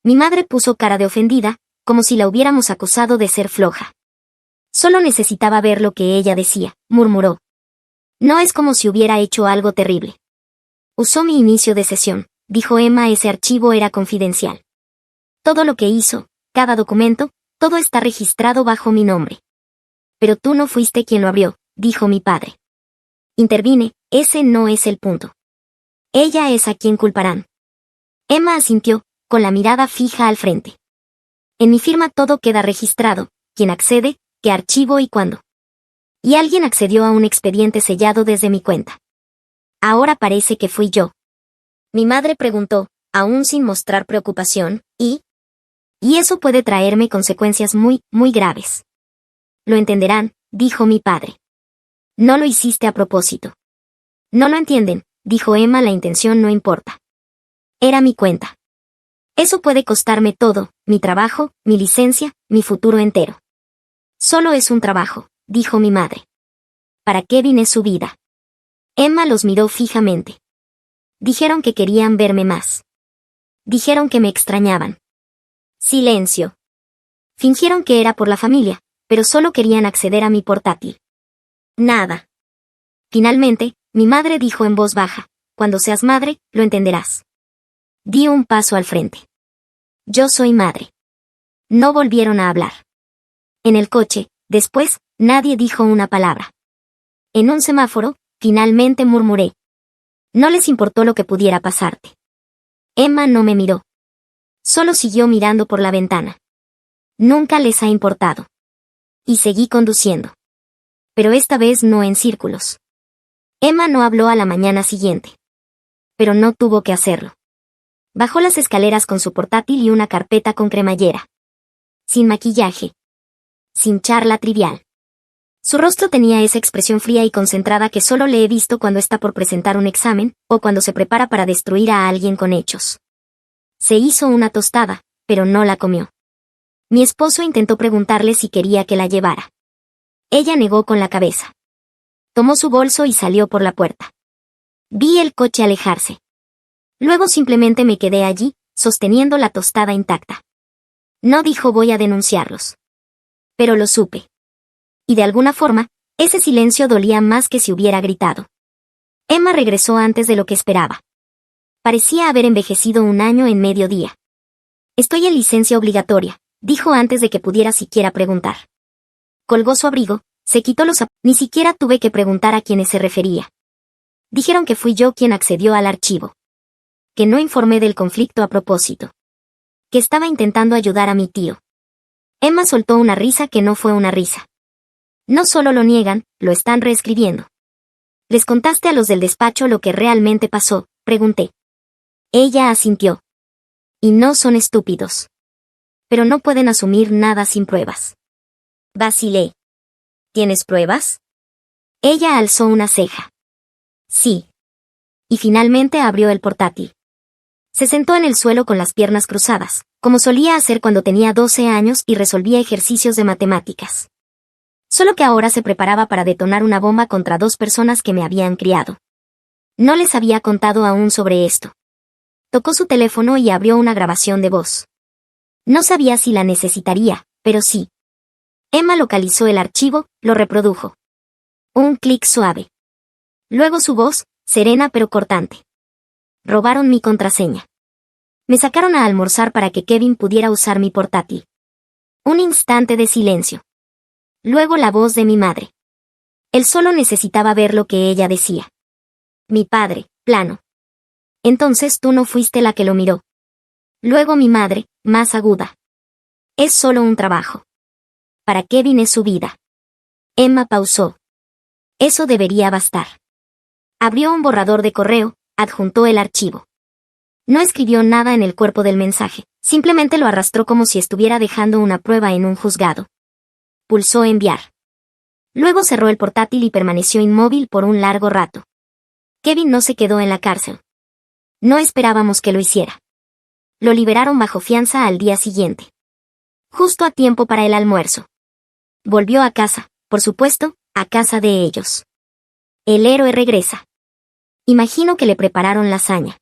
Mi madre puso cara de ofendida, como si la hubiéramos acusado de ser floja. Solo necesitaba ver lo que ella decía, murmuró. No es como si hubiera hecho algo terrible. Usó mi inicio de sesión, dijo Emma, ese archivo era confidencial. Todo lo que hizo, cada documento, todo está registrado bajo mi nombre. Pero tú no fuiste quien lo abrió, dijo mi padre. Intervine, ese no es el punto. Ella es a quien culparán. Emma asintió, con la mirada fija al frente. En mi firma todo queda registrado, quién accede, qué archivo y cuándo. Y alguien accedió a un expediente sellado desde mi cuenta. Ahora parece que fui yo. Mi madre preguntó, aún sin mostrar preocupación, ¿y? Y eso puede traerme consecuencias muy, muy graves. Lo entenderán, dijo mi padre. No lo hiciste a propósito. No lo entienden, dijo Emma, la intención no importa. Era mi cuenta. Eso puede costarme todo, mi trabajo, mi licencia, mi futuro entero. Solo es un trabajo, dijo mi madre. ¿Para Kevin es su vida? Emma los miró fijamente. Dijeron que querían verme más. Dijeron que me extrañaban. Silencio. Fingieron que era por la familia, pero solo querían acceder a mi portátil. Nada. Finalmente, mi madre dijo en voz baja, cuando seas madre, lo entenderás. Di un paso al frente. Yo soy madre. No volvieron a hablar. En el coche, después, nadie dijo una palabra. En un semáforo, finalmente murmuré. No les importó lo que pudiera pasarte. Emma no me miró. Solo siguió mirando por la ventana. Nunca les ha importado. Y seguí conduciendo. Pero esta vez no en círculos. Emma no habló a la mañana siguiente. Pero no tuvo que hacerlo. Bajó las escaleras con su portátil y una carpeta con cremallera. Sin maquillaje. Sin charla trivial. Su rostro tenía esa expresión fría y concentrada que solo le he visto cuando está por presentar un examen, o cuando se prepara para destruir a alguien con hechos. Se hizo una tostada, pero no la comió. Mi esposo intentó preguntarle si quería que la llevara. Ella negó con la cabeza. Tomó su bolso y salió por la puerta. Vi el coche alejarse. Luego simplemente me quedé allí, sosteniendo la tostada intacta. No dijo voy a denunciarlos. Pero lo supe. Y de alguna forma, ese silencio dolía más que si hubiera gritado. Emma regresó antes de lo que esperaba. Parecía haber envejecido un año en mediodía. Estoy en licencia obligatoria, dijo antes de que pudiera siquiera preguntar. Colgó su abrigo, se quitó los zapatos. Ni siquiera tuve que preguntar a quiénes se refería. Dijeron que fui yo quien accedió al archivo. Que no informé del conflicto a propósito. Que estaba intentando ayudar a mi tío. Emma soltó una risa que no fue una risa. No solo lo niegan, lo están reescribiendo. ¿Les contaste a los del despacho lo que realmente pasó?, pregunté. Ella asintió. Y no son estúpidos. Pero no pueden asumir nada sin pruebas. Vacilé. ¿Tienes pruebas? Ella alzó una ceja. Sí. Y finalmente abrió el portátil. Se sentó en el suelo con las piernas cruzadas, como solía hacer cuando tenía 12 años y resolvía ejercicios de matemáticas. Solo que ahora se preparaba para detonar una bomba contra 2 personas que me habían criado. No les había contado aún sobre esto. Tocó su teléfono y abrió una grabación de voz. No sabía si la necesitaría, pero sí. Emma localizó el archivo, lo reprodujo. Un clic suave. Luego su voz, serena pero cortante. Robaron mi contraseña. Me sacaron a almorzar para que Kevin pudiera usar mi portátil. Un instante de silencio. Luego la voz de mi madre. Él solo necesitaba ver lo que ella decía. Mi padre, plano. Entonces tú no fuiste la que lo miró. Luego mi madre, más aguda. Es solo un trabajo. Para Kevin es su vida. Emma pausó. Eso debería bastar. Abrió un borrador de correo, adjuntó el archivo. No escribió nada en el cuerpo del mensaje, simplemente lo arrastró como si estuviera dejando una prueba en un juzgado. Pulsó enviar. Luego cerró el portátil y permaneció inmóvil por un largo rato. Kevin no se quedó en la cárcel. No esperábamos que lo hiciera. Lo liberaron bajo fianza al día siguiente. Justo a tiempo para el almuerzo. Volvió a casa, por supuesto, a casa de ellos. El héroe regresa. Imagino que le prepararon lasaña.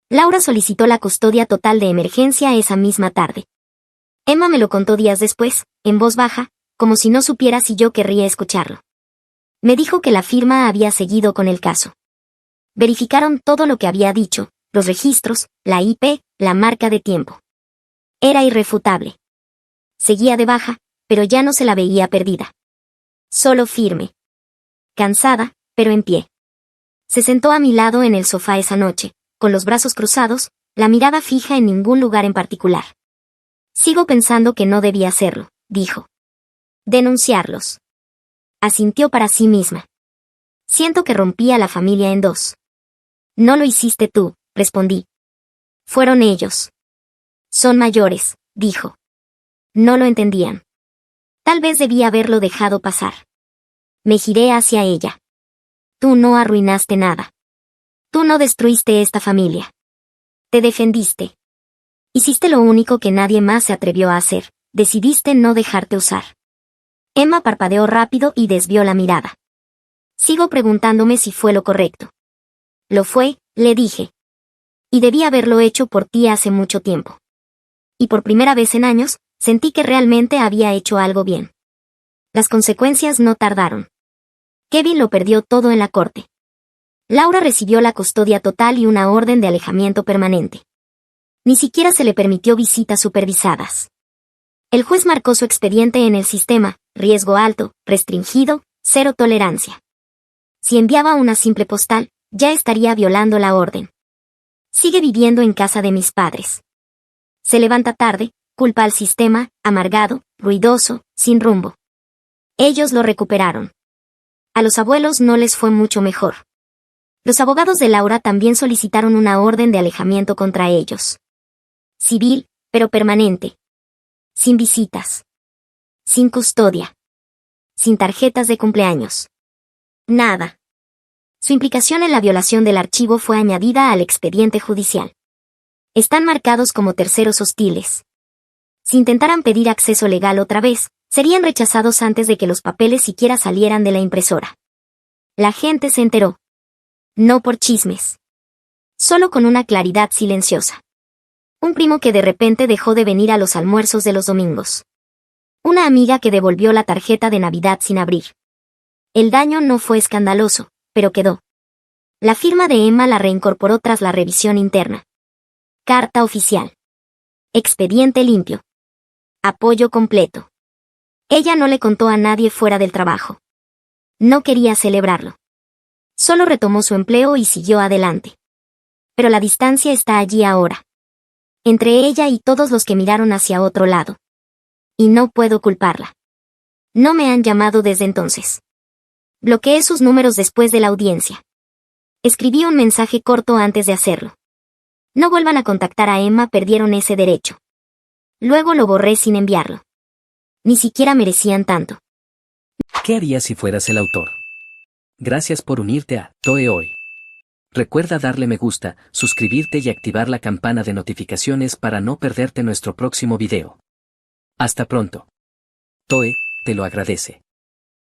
Laura solicitó la custodia total de emergencia esa misma tarde. Emma me lo contó días después, en voz baja, como si no supiera si yo querría escucharlo. Me dijo que la firma había seguido con el caso. Verificaron todo lo que había dicho, los registros, la IP, la marca de tiempo. Era irrefutable. Seguía de baja, pero ya no se la veía perdida. Solo firme. Cansada, pero en pie. Se sentó a mi lado en el sofá esa noche, con los brazos cruzados, la mirada fija en ningún lugar en particular. Sigo pensando que no debía hacerlo, dijo. Denunciarlos. Asintió para sí misma. Siento que rompí a la familia en 2. No lo hiciste tú, respondí. Fueron ellos. Son mayores, dijo. No lo entendían. Tal vez debía haberlo dejado pasar. Me giré hacia ella. Tú no arruinaste nada. Tú no destruiste esta familia. Te defendiste. Hiciste lo único que nadie más se atrevió a hacer, decidiste no dejarte usar. Emma parpadeó rápido y desvió la mirada. Sigo preguntándome si fue lo correcto. Lo fue, le dije. Y debí haberlo hecho por ti hace mucho tiempo. Y por primera vez en años, sentí que realmente había hecho algo bien. Las consecuencias no tardaron. Kevin lo perdió todo en la corte. Laura recibió la custodia total y una orden de alejamiento permanente. Ni siquiera se le permitió visitas supervisadas. El juez marcó su expediente en el sistema, riesgo alto, restringido, 0 tolerancia. Si enviaba una simple postal, ya estaría violando la orden. Sigue viviendo en casa de mis padres. Se levanta tarde, culpa al sistema, amargado, ruidoso, sin rumbo. Ellos lo recuperaron. A los abuelos no les fue mucho mejor. Los abogados de Laura también solicitaron una orden de alejamiento contra ellos. Civil, pero permanente. Sin visitas. Sin custodia. Sin tarjetas de cumpleaños. Nada. Su implicación en la violación del archivo fue añadida al expediente judicial. Están marcados como terceros hostiles. Si intentaran pedir acceso legal otra vez, serían rechazados antes de que los papeles siquiera salieran de la impresora. La gente se enteró. No por chismes. Solo con una claridad silenciosa. Un primo que de repente dejó de venir a los almuerzos de los domingos. Una amiga que devolvió la tarjeta de Navidad sin abrir. El daño no fue escandaloso, pero quedó. La firma de Emma la reincorporó tras la revisión interna. Carta oficial. Expediente limpio. Apoyo completo. Ella no le contó a nadie fuera del trabajo. No quería celebrarlo. Solo retomó su empleo y siguió adelante. Pero la distancia está allí ahora. Entre ella y todos los que miraron hacia otro lado. Y no puedo culparla. No me han llamado desde entonces. Bloqueé sus números después de la audiencia. Escribí un mensaje corto antes de hacerlo. No vuelvan a contactar a Emma, perdieron ese derecho. Luego lo borré sin enviarlo. Ni siquiera merecían tanto. ¿Qué harías si fueras el autor? Gracias por unirte a Toe Hoy. Recuerda darle me gusta, suscribirte y activar la campana de notificaciones para no perderte nuestro próximo video. Hasta pronto. Toe, te lo agradece.